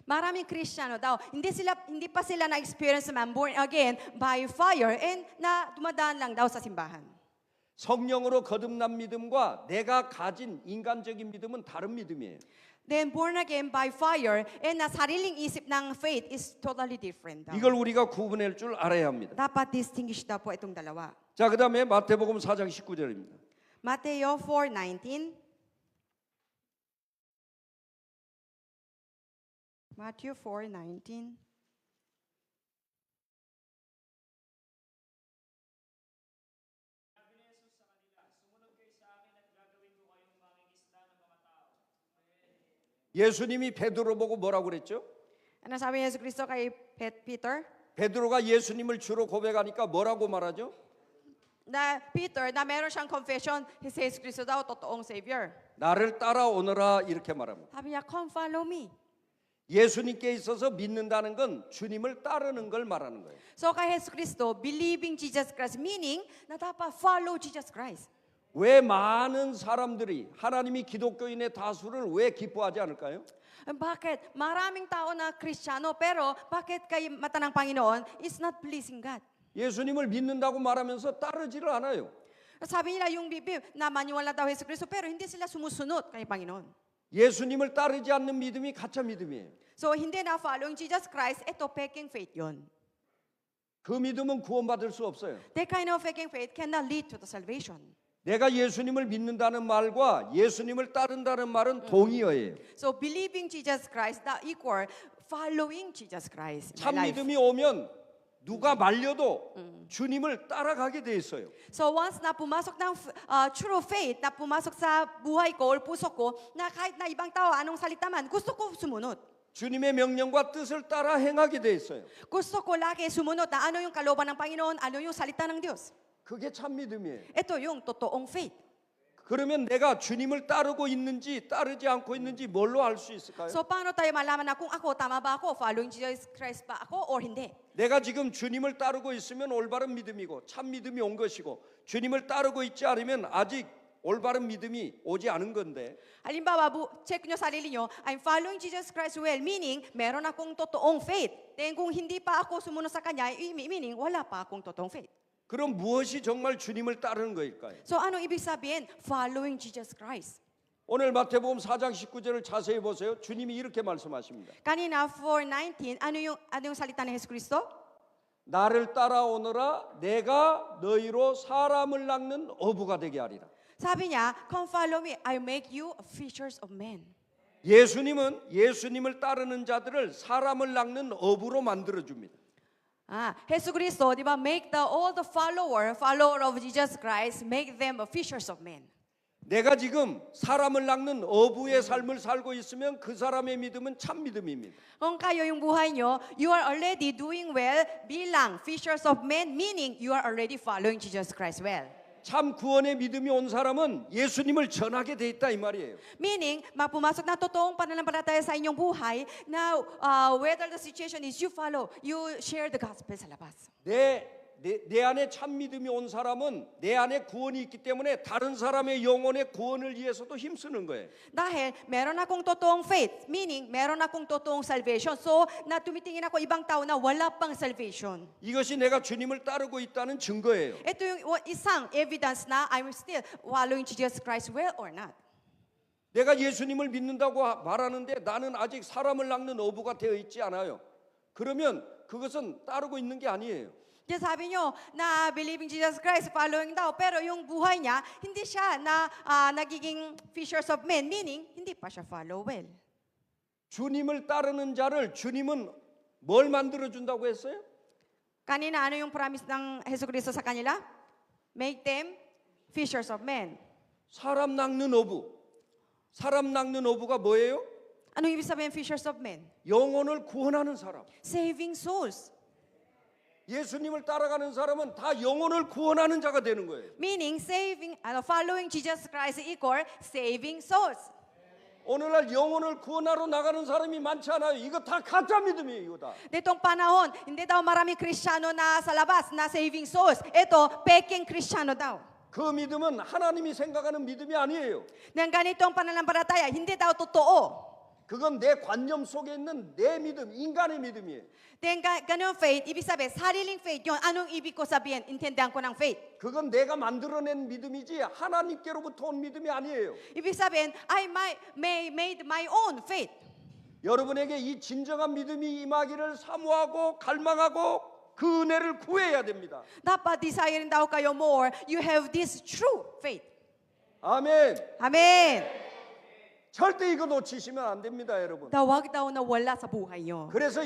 Maraming Kristiyano daw, hindi pa sila na-experience man born again by fire and na dumadaan lang daw sa simbahan. 성령으로 거듭난 믿음과 내가 가진 인간적인 믿음은 다른 믿음이에요. Then born again by fire and na sariling isip ng faith is totally different daw. 이걸 우리가 구분할 줄 알아야 합니다. Dapat distinguish daw po itong dalawa. 자, 그다음에 마태복음 4장 19절입니다. Mateo 4:19. Matthew 4:19. 예수님이 베드로 보고 뭐라고 그랬죠? Ano sabi ni Yesu Cristo kay Peter? 베드로가 예수님을 주로 고백하니까 뭐라고 말하죠? Na Peter, na meron siyang confession, si Jesus Cristo daw, totoong Savior. 나를 따라오너라 이렇게 말합니다. Sabi niya, come follow me. 예수님께 있어서 믿는다는 건 주님을 따르는 걸 말하는 거예요. So kay Jesus Cristo, believing Jesus Christ, meaning na dapat follow Jesus Christ. 왜 많은 사람들이 하나님이 기독교인의 다수를 왜 기뻐하지 않을까요? Bakit? Maraming tao na Kristiyano, pero bakit kay mata ng Panginoon is not pleasing God? 예수님을 믿는다고 말하면서 따르지를 않아요. Sabi nila yung bibig na maniwala daw Jesus Cristo, pero hindi sila sumusunod kay Panginoon. 예수님을 따르지 않는 믿음이 가짜 믿음이에요. So hindi na following Jesus Christ, ito faking faith yun. 그 믿음은 구원받을 수 없어요. That kind of faking faith cannot lead to the salvation. 내가 예수님을 믿는다는 말과 예수님을 따른다는 말은 동의어예요. So believing Jesus Christ, the equal following Jesus Christ. in 참 my life. 믿음이 오면 누가 말려도 주님을 따라가게 돼 있어요. So once na pumasok ng true faith, na pumasok sa buhay ko or puso ko, na kahit na ibang tao, anong salita man, gusto ko sumunod. 주님의 명령과 뜻을 따라 행하게 돼 있어요. Gusto ko lagi sumunod na ano yung kalooban ng Panginoon, ano yung salita ng Diyos. 그게 참 믿음이에요. Ito yung totoong faith. 그러면 내가 주님을 따르고 있는지 따르지 않고 있는지 뭘로 알 수 있을까요? So paano tayo malaman na kung ako, tama ba ako, following Jesus Christ ba ako or hindi? 내가 지금 주님을 따르고 있으면 올바른 믿음이고 참 믿음이 온 것이고 주님을 따르고 있지 않으면 아직 올바른 믿음이 오지 않은 건데 Halimbawa, check nyo sarili nyo, I'm following Jesus Christ well, meaning meron akong totoong faith. Then kung hindi pa ako sumunod sa Kanya, meaning wala pa akong totoong faith. 그럼 무엇이 정말 주님을 따르는 거일까요? So ano ibig sabihin? Following Jesus Christ. 오늘 마태복음 4장 19절을 자세히 보세요. 주님이 이렇게 말씀하십니다. Kanina 4:19, ano yung salita ni Jesus Cristo? 나를 따라오너라 내가 너희로 사람을 낚는 어부가 되게 하리라. Sabi niya, come follow me, I make you fishers of men. 예수님은 예수님을 따르는 자들을 사람을 낚는 어부로 만들어 줍니다. Jesus Cristo, di ba, make all the follower of Jesus Christ, make them fishers of men. 내가 지금 사람을 낚는 어부의 삶을 살고 있으면 그 사람의 믿음은 참 믿음입니다. Kung kayo yung buhay nyo, you are already doing well bilang fishers of men, meaning you are already following Jesus Christ well. 참 구원의 믿음이 온 사람은 예수님을 전하게 돼 있다 이 말이에요. Meaning, mapumasok na totoong pananampalataya sa inyong buhay na whether the situation is you follow, you share the gospel sa labas. 내 안에 참 믿음이 온 사람은 내 안에 구원이 있기 때문에 다른 사람의 영혼의 구원을 위해서도 힘쓰는 거예요. Dahil meron akong totoong faith, meaning meron akong totoong salvation. So, na tumitingin ako ibang tao na wala pang salvation. 이것이 내가 주님을 따르고 있다는 증거예요. Ito yung isang evidence na I'm still following Jesus Christ well or not. 내가 예수님을 믿는다고 말하는데 나는 아직 사람을 낚는 어부가 되어 있지 않아요. 그러면 그것은 따르고 있는 게 아니에요. Kaya sabi nyo na believing Jesus Christ, following daw, pero yung buhay niya, hindi siya na nagiging fishers of men, meaning hindi pa siya follow well. 주님을 따르는 자를 주님은 뭘 만들어준다고 했어요? Kanina, ano yung promise ng Jesucristo sa kanila? Make them fishers of men. 사람 낚는 어부. 사람 낚는 어부가 뭐예요? Anong ibig sabihin fishers of men? 영혼을 구원하는 사람. Saving souls. 예수님을 따라가는 사람은 다 영혼을 구원하는 자가 되는 거예요. Meaning, following Jesus Christ equal saving souls. 오늘날 영혼을 구원하러 나가는 사람이 많지 않아요. 이거 다 가짜 믿음이에요. 이거 다. Nitong panahon, hindi daw marami Kristiyano na sa labas na saving souls. Ito, peking Kristiyano daw. 그 믿음은 하나님이 생각하는 믿음이 아니에요. Nang ganitong pananampalataya, hindi daw totoo. 그건 내 관념 속에 있는 내 믿음, 인간의 믿음이에요. Then ganun faith, ibig sabihin, sariling faith yun. Anong ibig ko sabihin? Intindihan ko ng faith. 그건 내가 만들어낸 믿음이지 하나님께로부터 온 믿음이 아니에요. Ibig sabihin, I made my own faith. 여러분에게 이 진정한 믿음이 임하기를 사모하고 갈망하고 그 은혜를 구해야 됩니다. Dapat desiring daw kayo more. You have this true faith. 아멘. Amen. 절대 이거 놓치시면 안 됩니다, 여러분. Huwag daw na wala sa buhay nyo. 그래서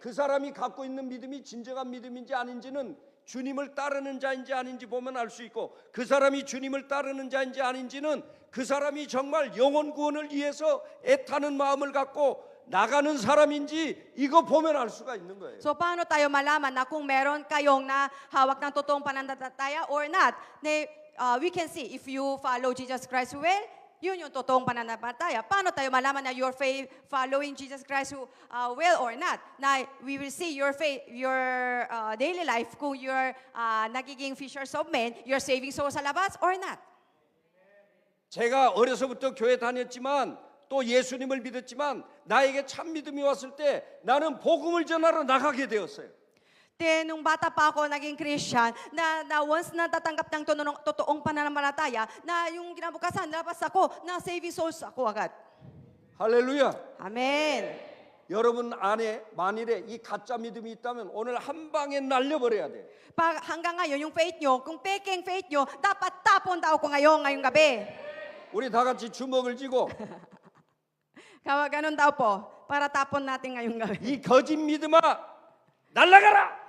그 사람이 갖고 있는 믿음이 진정한 믿음인지 아닌지는 주님을 따르는 자인지 아닌지 보면 알 수 있고, 그 사람이 주님을 따르는 자인지 아닌지는 그 사람이 정말 영혼 구원을 위해서 애타는 마음을 갖고 나가는 사람인지 이거 보면 알 수가 있는 거예요. So paano tayo malaman na kung meron kayong na hawak ng totoong pananampalataya or not? We can see if you follow Jesus Christ well, yun yung totoong pananampalataya. Paano tayo malaman na your faith following Jesus Christ well or not? Na we will see your faith, your daily life, kung you're nagiging fishers of men, you're saving souls sa labas or not. 제가 어려서부터 교회 다녔지만 또 예수님을 믿었지만 나에게 참 믿음이 왔을 때 나는 복음을 전하러 나가게 되었어요. Then, nung bata pa ako, naging Christian, na once na tatanggap ng totoong pananampalataya, na yung kinabukasan, labas ako, na saving souls ako agad. 할렐루야. Amen. 여러분 안에 만일에 이 가짜 믿음이 있다면 오늘 한 방에 날려버려야 돼. Pag hanggang ngayon, yung faith nyo, kung peking faith nyo, dapat tapon daw ko ngayong gabi. 우리 다 같이 주먹을 쥐고 Ganun daw po, para tapon natin ngayong gabi. 이 거짓 믿음아 날아가라.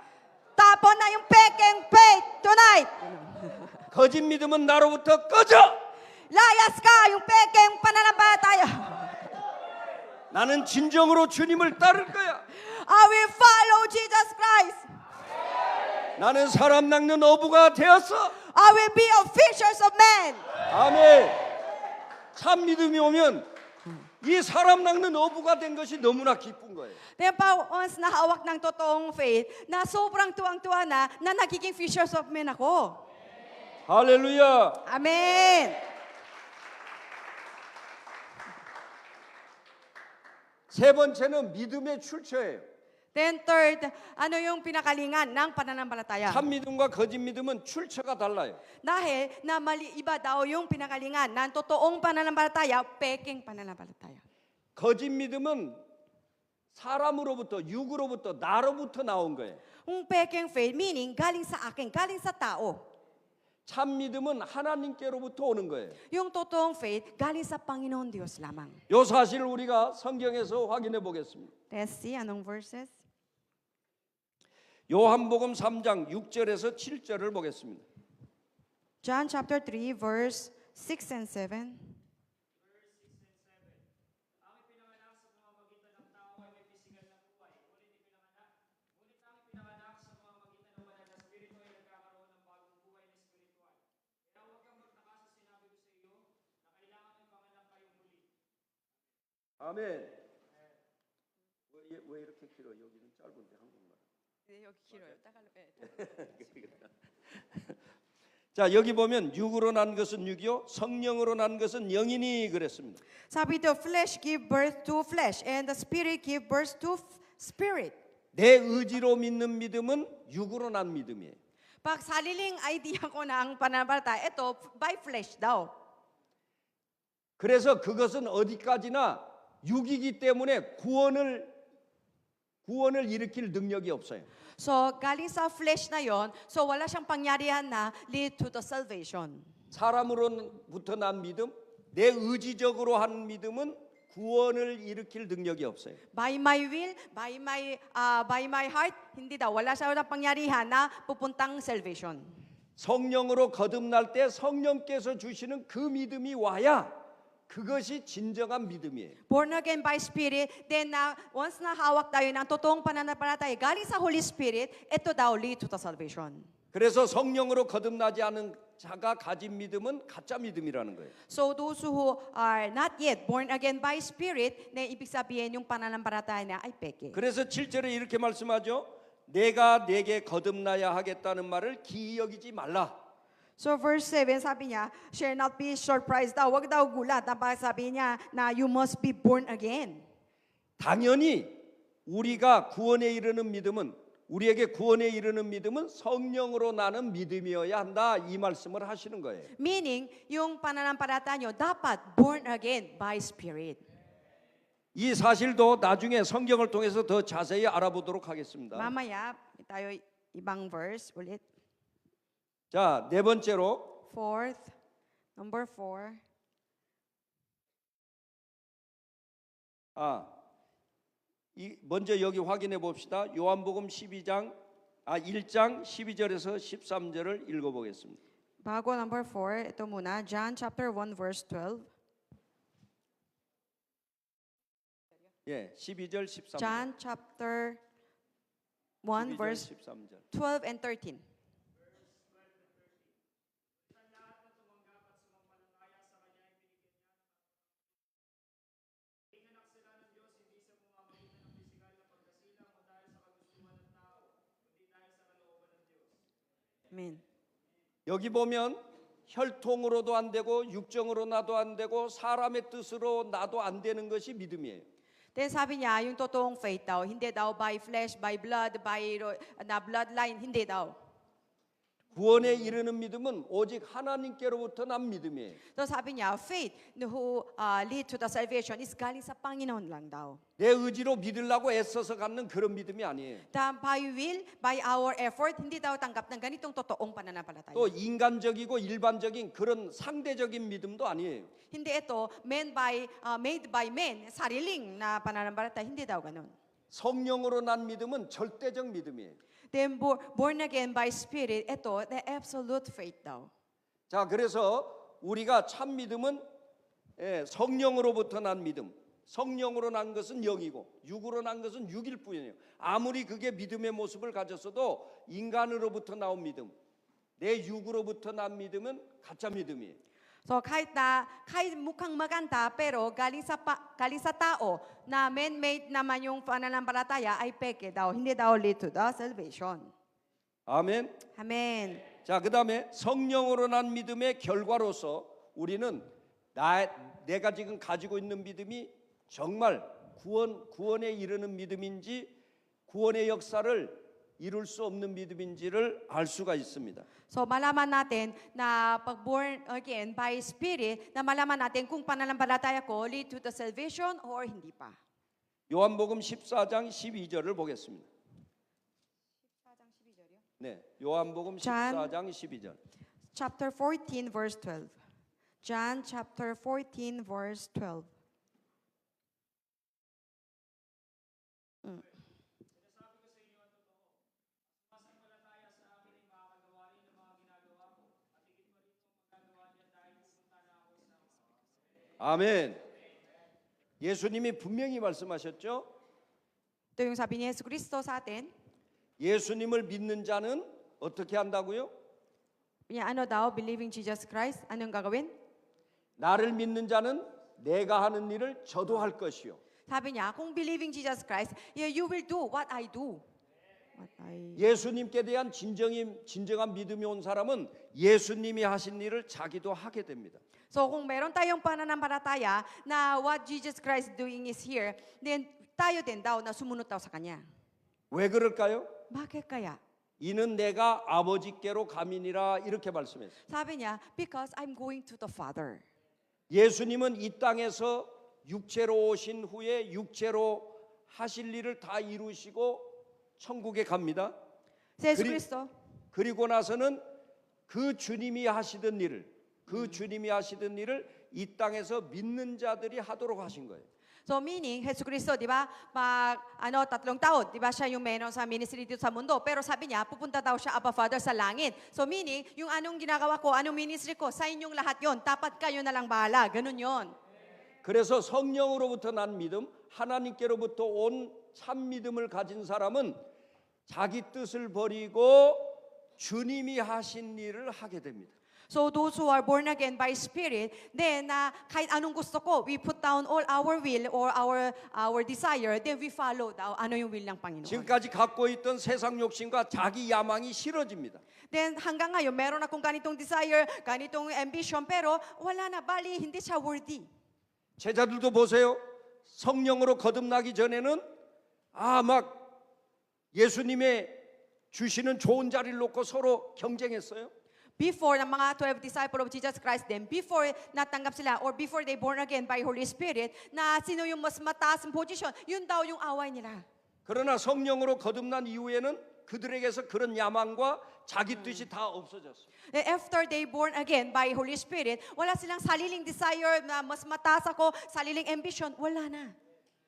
Tapon na yung peking faith tonight. 거짓 믿음은 나로부터 꺼져. Layas ka, yung peking pananampalataya. 나는 진정으로 주님을 따를 거야. I will follow Jesus Christ. 나는 사람 낚는 어부가 되었어. I will be a fishers of men. 아멘. 참 믿음이 오면 이 사람 낚는 어부가 된 것이 너무나 기쁜 거예요. Then pa, once nahawak ng totoong faith, na sobrang tuwang-tuwa na nagiging fishers of men ako. 할렐루야. Amen. 세 번째는 믿음의 출처예요. Then third, ano yung pinakalingan ng pananampalataya? 참 믿음과 거짓 믿음은 출처가 달라요. Dahil na iba daw yung pinakalingan ng totoong pananampalataya, peking pananampalataya. 거짓 믿음은 사람으로부터, 육으로부터, 나로부터 나온 거예요. Yung peking faith, meaning galing sa akin, galing sa tao. 참 믿음은 하나님께로부터 오는 거예요. Yung totoong faith, galing sa Panginoon Diyos lamang. 이 사실을 우리가 성경에서 확인해 보겠습니다. Let's see, anong verses? 요한복음 3장 6절에서 7절을 보겠습니다. John chapter 3, verse 6 and 7. 아멘. 왜 이렇게 길어? 여기는 짧은데 한국말. 네, 여기 길어요. 자, 여기 보면 육으로 난 것은 육이요, 성령으로 난 것은 영이니 그랬습니다. Sabi to flesh give birth to flesh and the spirit give birth to spirit. 내 의지로 믿는 믿음은 육으로 난 믿음이에요. Pag sariling idea ko ng pananampalataya, ito by flesh daw. 그래서 그것은 어디까지나 육이기 때문에 구원을 일으킬 능력이 없어요. So, galing sa flesh na yon, so wala siyang pangyarihan na lead to the salvation. 사람으로부터 난 믿음, 내 의지적으로 한 믿음은 구원을 일으킬 능력이 없어요. By my will, by my heart, hindi daw. Wala siya na pangyarihan na pupuntang salvation. 성령으로 거듭날 때 성령께서 주시는 그 믿음이 와야 그것이 진정한 믿음이에요. Born again by Spirit, then once na hawak tayo ng totoong pananampalataya, galing sa Holy Spirit, ito daw lead to the salvation. 그래서 성령으로 거듭나지 않은 자가 가진 믿음은 가짜 믿음이라는 거예요. So those who are not yet born again by Spirit, na ibig sabihin yung pananampalataya na ay peke. 그래서 7절에 이렇게 말씀하죠. 내가 내게 거듭나야 하겠다는 말을 기이 여기지 말라. So verse 7, sabi niya, shall not be surprised daw, wag daw gulat. Sabi niya na you must be born again. 당연히 우리가 구원에 이르는 믿음은 우리에게 구원에 이르는 믿음은 성령으로 나는 믿음이어야 한다 이 말씀을 하시는 거예요. Meaning, yung pananampalataya nyo dapat born again by Spirit. 이 사실도 나중에 성경을 통해서 더 자세히 알아보도록 하겠습니다. Mamaya, tayo ibang verse ulit. 자, 네 번째로 Number 4. 먼저 여기 확인해 봅시다. 요한복음 1장 12절에서 13절을 읽어 보겠습니다. Bago number 4, ito muna, John chapter 1 verse 12. 예, 12절 13절. John chapter 1 verse 13절. 12 and 13. 아멘. 여기 보면 혈통으로도 안 되고 육정으로 나도 안 되고 사람의 뜻으로 나도 안 되는 것이 믿음이에요. Then sabi niya, yung totoong faith daw, hindi daw by flesh, by blood, na bloodline, hindi daw. 구원에 이르는 믿음은 오직 하나님께로부터 난 믿음이에요. So sabi niya, faith who lead to the salvation is galing sa Panginoon lang daw. 내 의지로 믿으려고 애써서 갖는 그런 믿음이 아니에요. By will, by our effort, hindi daw tanggap ng ganitong totoong pananampalataya. 또 인간적이고 일반적인 그런 상대적인 믿음도 아니에요. Hindi ito made by men, sariling na pananampalataya, hindi daw ganun. 성령으로 난 믿음은 절대적 믿음이에요. Then born again by Spirit, ito, the absolute faith daw. 자, 그래서 우리가 참 믿음은 성령으로부터 난 믿음. 성령으로 난 것은 영이고 육으로 난 것은 육일 뿐이에요. 아무리 그게 믿음의 모습을 가졌어도 인간으로부터 나온 믿음, 내 육으로부터 난 믿음은 가짜 믿음이에요. So kahit mukhang maganda pero galing sa tao na man-made naman yung pananampalataya ay peke daw, hindi daw lead to the salvation. 아멘. Amen. 자, 그다음에 성령으로 난 믿음의 결과로서 우리는 내가 지금 가지고 있는 믿음이 정말 구원에 이르는 믿음인지 구원의 역사를 이룰 수 없는 믿음인지를 알 수가 있습니다. So malaman natin na pag born again by Spirit, na malaman natin kung pananampalataya ko lead to the salvation or hindi pa. 요한복음 14장 12절을 보겠습니다. 14장 12절이요? 네, 요한복음 14장 12절. Chapter 14 verse 12. John chapter 14 verse 12. 아멘. 예수님이 분명히 말씀하셨죠. Ito yung sabi ni Yesu Cristo sa atin. 예수님을 믿는 자는 어떻게 한다고요? Niya, ano daw, believing Jesus Christ, anong gagawin? 나를 믿는 자는 내가 하는 일을 저도 할 것이요. Sabi niya, kung believing Jesus Christ, yeah, you will do what I do. 예수님께 대한 진정한 믿음이 온 사람은 예수님이 하신 일을 자기도 하게 됩니다. So kung meron tayong pananampalataya na what Jesus Christ doing is here, then tayo din daw na sumunod daw sa Kanya. 왜 그럴까요? Bakit kaya? 이는 내가 아버지께로 가미니라 이렇게 말씀했어요. Sabi niya, because I'm going to the Father. 예수님은 이 땅에서 육체로 오신 후에 육체로 하실 일을 다 이루시고 천국에 갑니다. Si Yesu Cristo, 그리고 나서는 그 주님이 하시던 일을 이 땅에서 믿는 자들이 하도록 하신 거예요. so meaning, Yesu Cristo, di ba, 3 taon, di ba siya yung meron sa ministry dito sa mundo, pero sabi niya, pupunta daw siya Abba Father sa langit. So meaning, yung anong ginagawa ko, anong ministry ko, sa inyong lahat yon, dapat kayo na lang bahala, ganun yon. 그래서 성령으로부터 난 믿음, 하나님께로부터 온 참 믿음을 가진 사람은 자기 뜻을 버리고 주님이 하신 일을 하게 됩니다. So those who are born again by Spirit, then kahit anong gusto ko, we put down all our will or our desire, then we follow daw ano yung will ng Panginoon. 지금까지 갖고 있던 세상 욕심과 자기 야망이 싫어집니다. Then hanggang ngayon, meron akong ganitong desire, ganitong ambition, pero wala na, bali, hindi siya worthy. 제자들도 보세요. 성령으로 거듭나기 전에는 막 예수님의 주시는 좋은 자리를 놓고 서로 경쟁했어요. Before ng mga 12 disciples of Jesus Christ, then before natanggap sila or before they born again by Holy Spirit, na sino yung mas mataas ang position, yun daw yung away nila. 그러나 성령으로 거듭난 이후에는 그들에게서 그런 야망과 자기 뜻이 다 없어졌어요. After they born again by Holy Spirit, wala silang sariling desire na mas mataas ako, sariling ambition, wala na.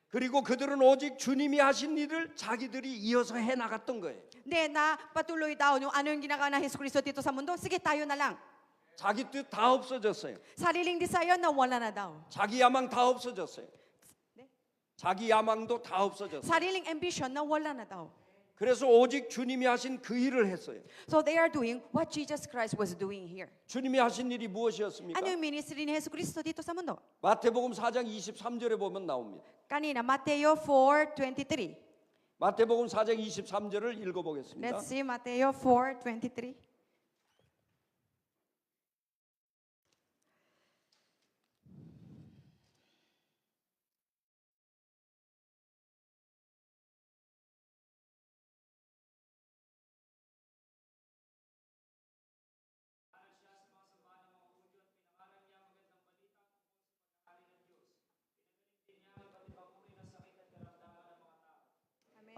그리고 그들은 오직 주님이 하신 일을 자기들이 이어서 해 나갔던 거예요. Then patuloy daw yung ano yung ginagawa ng Hesus Kristo dito sa mundo, sige tayo na lang. 자기 뜻 다 없어졌어요. Sariling desire na wala na daw. 자기 야망 다 없어졌어요. 자기 야망도 다 없어졌어요. Sariling ambition na wala na daw. 그래서 오직 주님이 하신 그 일을 했어요. So they are doing what Jesus Christ was doing here. 주님이 하신 일이 무엇이었습니까? Ano yung ministry ni Hesus Kristo dito sa mundo? 마태복음 4장 23절에 보면 나옵니다. Kanina, Mateo 4:23. 마태복음 4장 23절을 읽어보겠습니다. Let's see, Mateo 4:23.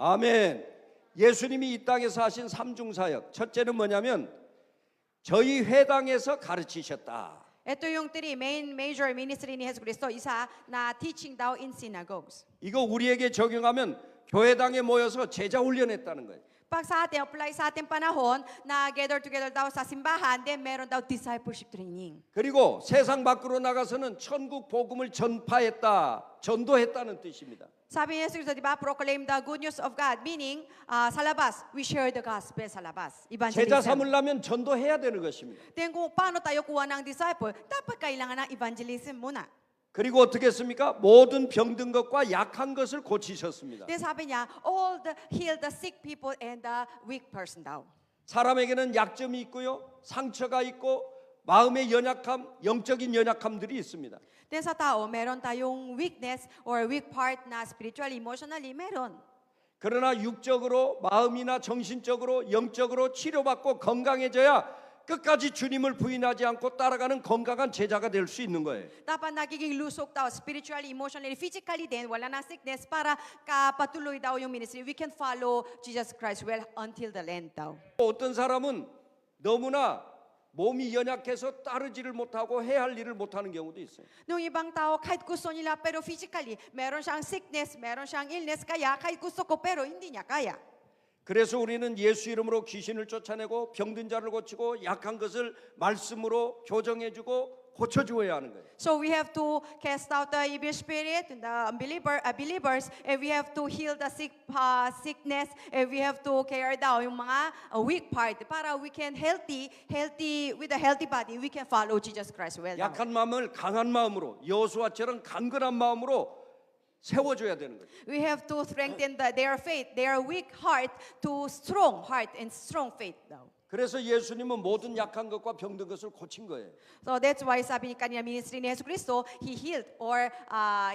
아멘. 예수님이 이 땅에서 하신 삼중사역. 첫째는 뭐냐면 저희 회당에서 가르치셨다. Ito yung major ministry ni Hesus Kristo, isa na teaching daw in synagogues. 이거 우리에게 적용하면 교회당에 모여서 제자 훈련했다는 거예요. Pag sa atin, apply sa ating panahon, na gather together daw sa simbahan, then meron daw discipleship training. 그리고 세상 밖으로 나가서는 천국 복음을 전도했다는 뜻입니다. Sabi ni Jesus Cristo, di ba, proclaim the good news of God, meaning sa labas, we share the gospel sa labas. 제자 Evangelism. 삼으려면 전도해야 되는 것입니다. Then kung paano tayo kuha ng disciple, dapat kailangan ng evangelism muna. 그리고 어떻게 했습니까? 모든 병든 것과 약한 것을 고치셨습니다. Then sabi niya, heal the sick people and the weak person daw. 사람에게는 약점이 있고요. 상처가 있고 마음의 연약함, 영적인 연약함들이 있습니다. Then sa tao, meron tayong weakness or weak part na spiritually, emotionally, meron. 그러나 육적으로, 마음이나 정신적으로, 영적으로 치료받고 건강해져야 끝까지 주님을 부인하지 않고 따라가는 건강한 제자가 될 수 있는 거예요. Dapat nagiging lusog daw, spiritually, emotionally, physically din, wala na sickness para kapatuloy daw yung ministry. We can follow Jesus Christ well until the end daw. 어떤 사람은 너무나 몸이 연약해서 따르지를 못하고 해야 할 일을 못하는 경우도 있어요. Nung ibang tao, kahit gusto nila, pero physically, meron siyang sickness, meron siyang illness, kaya kahit gusto ko, pero hindi niya kaya. 그래서 우리는 예수 이름으로 귀신을 쫓아내고 병든 자를 고치고 약한 것을 말씀으로 교정해주고 고쳐주어야 하는 거예요. So we have to cast out the evil spirit, the believers, and we have to heal the sickness, and we have to carry down yung mga weak part para we can with a healthy body, we can follow Jesus Christ well. 약한 마음을 강한 마음으로 여호수아처럼 강건한 마음으로 세워줘야 되는 거예요. We have to strengthen their faith, their weak heart to strong heart and strong faith daw. 그래서 예수님은 모든 약한 것과 병든 것을 고친 거예요. So that's why sabi ni kanina ministry ni Jesucristo, He healed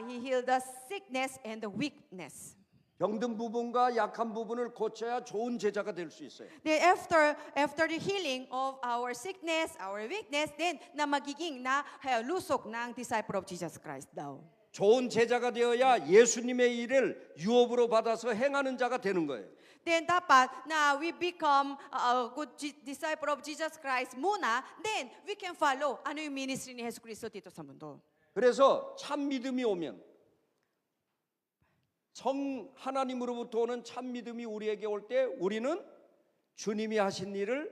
He healed the sickness and the weakness. 병든 부분과 약한 부분을 고쳐야 좋은 제자가 될 수 있어요. Then after the healing of our sickness, our weakness, then na magiging na lusok ng disciple of Jesus Christ daw. 좋은 제자가 되어야 예수님의 일을 유업으로 받아서 행하는 자가 되는 거예요. Then dapat na we become a good disciple of Jesus Christ muna, then we can follow ano yung ministry ni Jesucristo dito sa mundo. 그래서 참 믿음이 오면 하나님으로부터 오는 참 믿음이 우리에게 올 때 우리는 주님이 하신 일을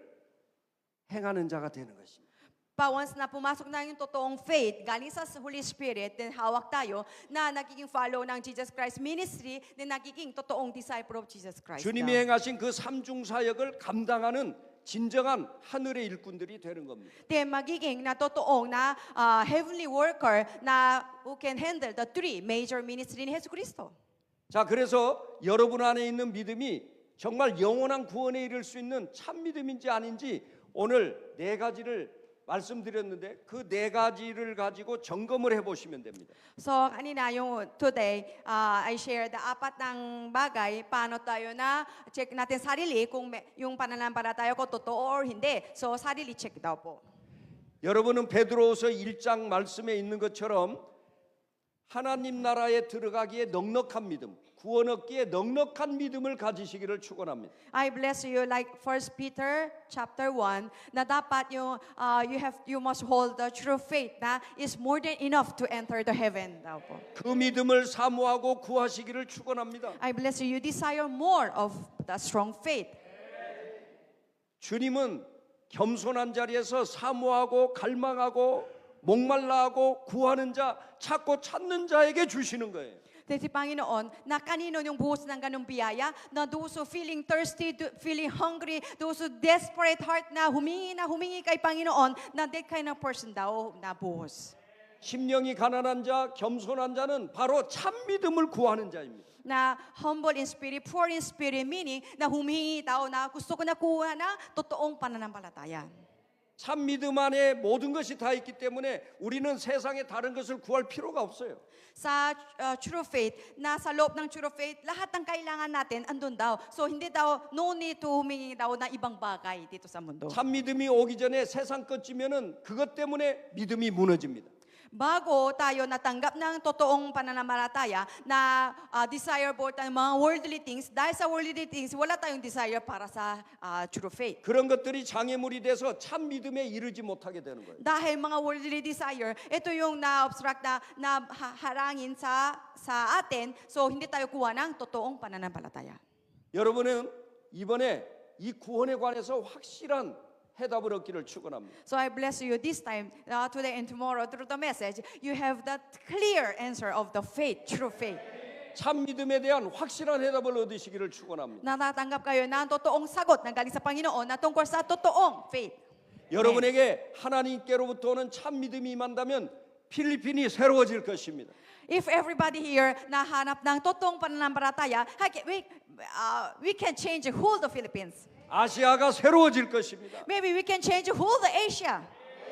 행하는 자가 되는 것입니다. Pa once na pumasok na yung totoong faith, galing sa Holy Spirit, then hawak tayo na nagiging follow ng Jesus Christ ministry, then nagiging totoong disciple of Jesus Christ. 주님이 행하신 그 삼중 사역을 감당하는 진정한 하늘의 일꾼들이 되는 겁니다. Then magiging na totoong na heavenly worker na who can handle the three major ministry ni Jesucristo. 자, 그래서 여러분 안에 있는 믿음이 정말 영원한 구원에 이를 수 있는 참 믿음인지 아닌지 오늘 네 가지를 말씀드렸는데 그 네 가지를 가지고 점검을 해보시면 됩니다. So kanina yung today, I share the apat ng bagay, paano tayo na check natin sarili kung yung pananampalataya ko totoo or hindi. So sarili check daw po. 여러분은 베드로후서 1장 말씀에 있는 것처럼 하나님 나라에 들어가기에 넉넉한 믿음, 구원 얻기에 넉넉한 믿음을 가지시기를 축원합니다. I bless you like 1 Peter chapter 1 na dapat yung you must hold the true faith na is more than enough to enter the heaven daw po. 그 믿음을 사모하고 구하시기를 축원합니다. I bless you. You desire more of the strong faith. 주님은 겸손한 자리에서 사모하고 갈망하고 목말라하고 구하는 자, 찾고 찾는 자에게 주시는 거예요. Si Panginoon, na kanino yung buhos ng ganung biyaya, na those who feeling thirsty, feeling hungry, those who desperate heart na humingi kay Panginoon, na that kind of person daw na buhos. 심령이 가난한 자, 겸손한 자는 바로 참 믿음을 구하는 자입니다. Na humble in spirit, poor in spirit, meaning na humingi daw na gusto ko na kuha na totoong pananampalataya. 참 믿음 안에 모든 것이 다 있기 때문에 우리는 세상에 다른 것을 구할 필요가 없어요. Sa true faith, nasa loob ng true faith, lahat ng kailangan natin andun daw. So hindi daw, no need to humingi daw na ibang bagay dito sa mundo. 참 믿음이 오기 전에 세상 것쯤에는 그것 때문에 믿음이 무너집니다. Bago tayo natanggap ng totoong pananampalataya na desire for tayong mga worldly things, dahil sa worldly things, wala tayong desire para sa true faith. 그런 것들이 장애물이 돼서 참 믿음에 이르지 못하게 되는 거예요. Dahil mga worldly desire, ito yung na-obstruct na harangin sa atin, so hindi tayo kuha ng totoong pananampalataya. 여러분은 이번에 이 구원에 관해서 확실한 해답을 얻기를 축원합니다. So I bless you this time, today and tomorrow through the message, you have that clear answer of the faith, true faith. 참 믿음에 대한 확실한 해답을 얻으시기를 축원합니다. Natatanggap kayo ng totoong sagot na galing sa Panginoon na tungkol sa totoong faith. 여러분에게 하나님께로부터 오는 참 믿음이 임한다면 필리핀이 새로워질 것입니다. If everybody here nahanap ng totoong pananampalataya, we can change the whole the Philippines. 아시아가 새로워질 것입니다. Maybe we can change the whole the Asia.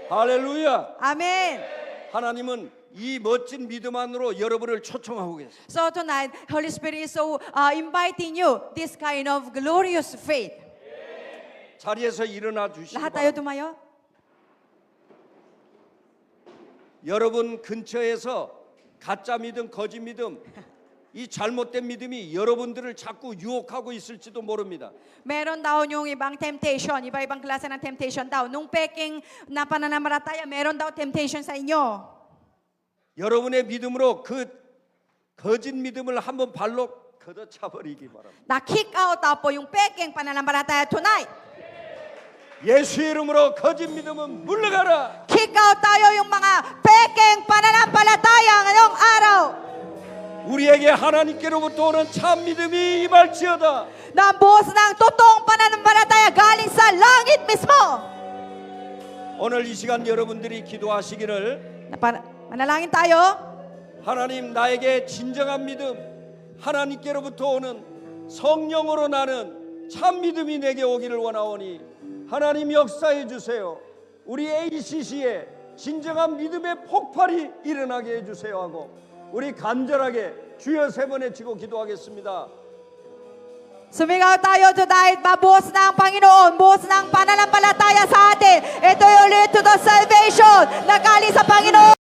할렐루야. Amen. 하나님은 이 멋진 믿음 안으로 여러분을 초청하고 계세요. So tonight, Holy Spirit is so inviting you this kind of glorious faith. 자리에서 일어나 주시기 Lahat tayo 바랍니다. tumayo. 여러분 근처에서 가짜 믿음, 거짓 믿음, 이 잘못된 믿음이 여러분들을 자꾸 유혹하고 있을지도 모릅니다. Meron daw yung ibang temptation, iba-ibang klase ng temptation daw. Nung peking na pananampalataya, meron daw temptation sa inyo. 여러분의 믿음으로 그 거짓 믿음을 한번 발로 걷어차 버리기 바랍니다. Na-kick out daw po yung peking pananampalataya tonight. 예수 이름으로 거짓 믿음은 물러가라. Kick out tayo yung mga 우리에게 하나님께로부터 오는 참 믿음이 임할지어다. Na ang buhos ng totoong pananampalataya galing sa langit mismo. 오늘 이 시간 여러분들이 기도하시기를 Manalangin tayo. 하나님 나에게 진정한 믿음, 하나님께로부터 오는 성령으로 나는 참 믿음이 내게 오기를 원하오니 하나님 역사해 주세요. 우리 ACC에 진정한 믿음의 폭발이 일어나게 해주세요 하고 우리 간절하게 주여 세 번 외치고 기도하겠습니다. Sumigaw tayo tonight, mabuhos na ang Panginoon, buhos na ang pananampalataya sa atin. Ito yung lead to the salvation na galing sa Panginoon.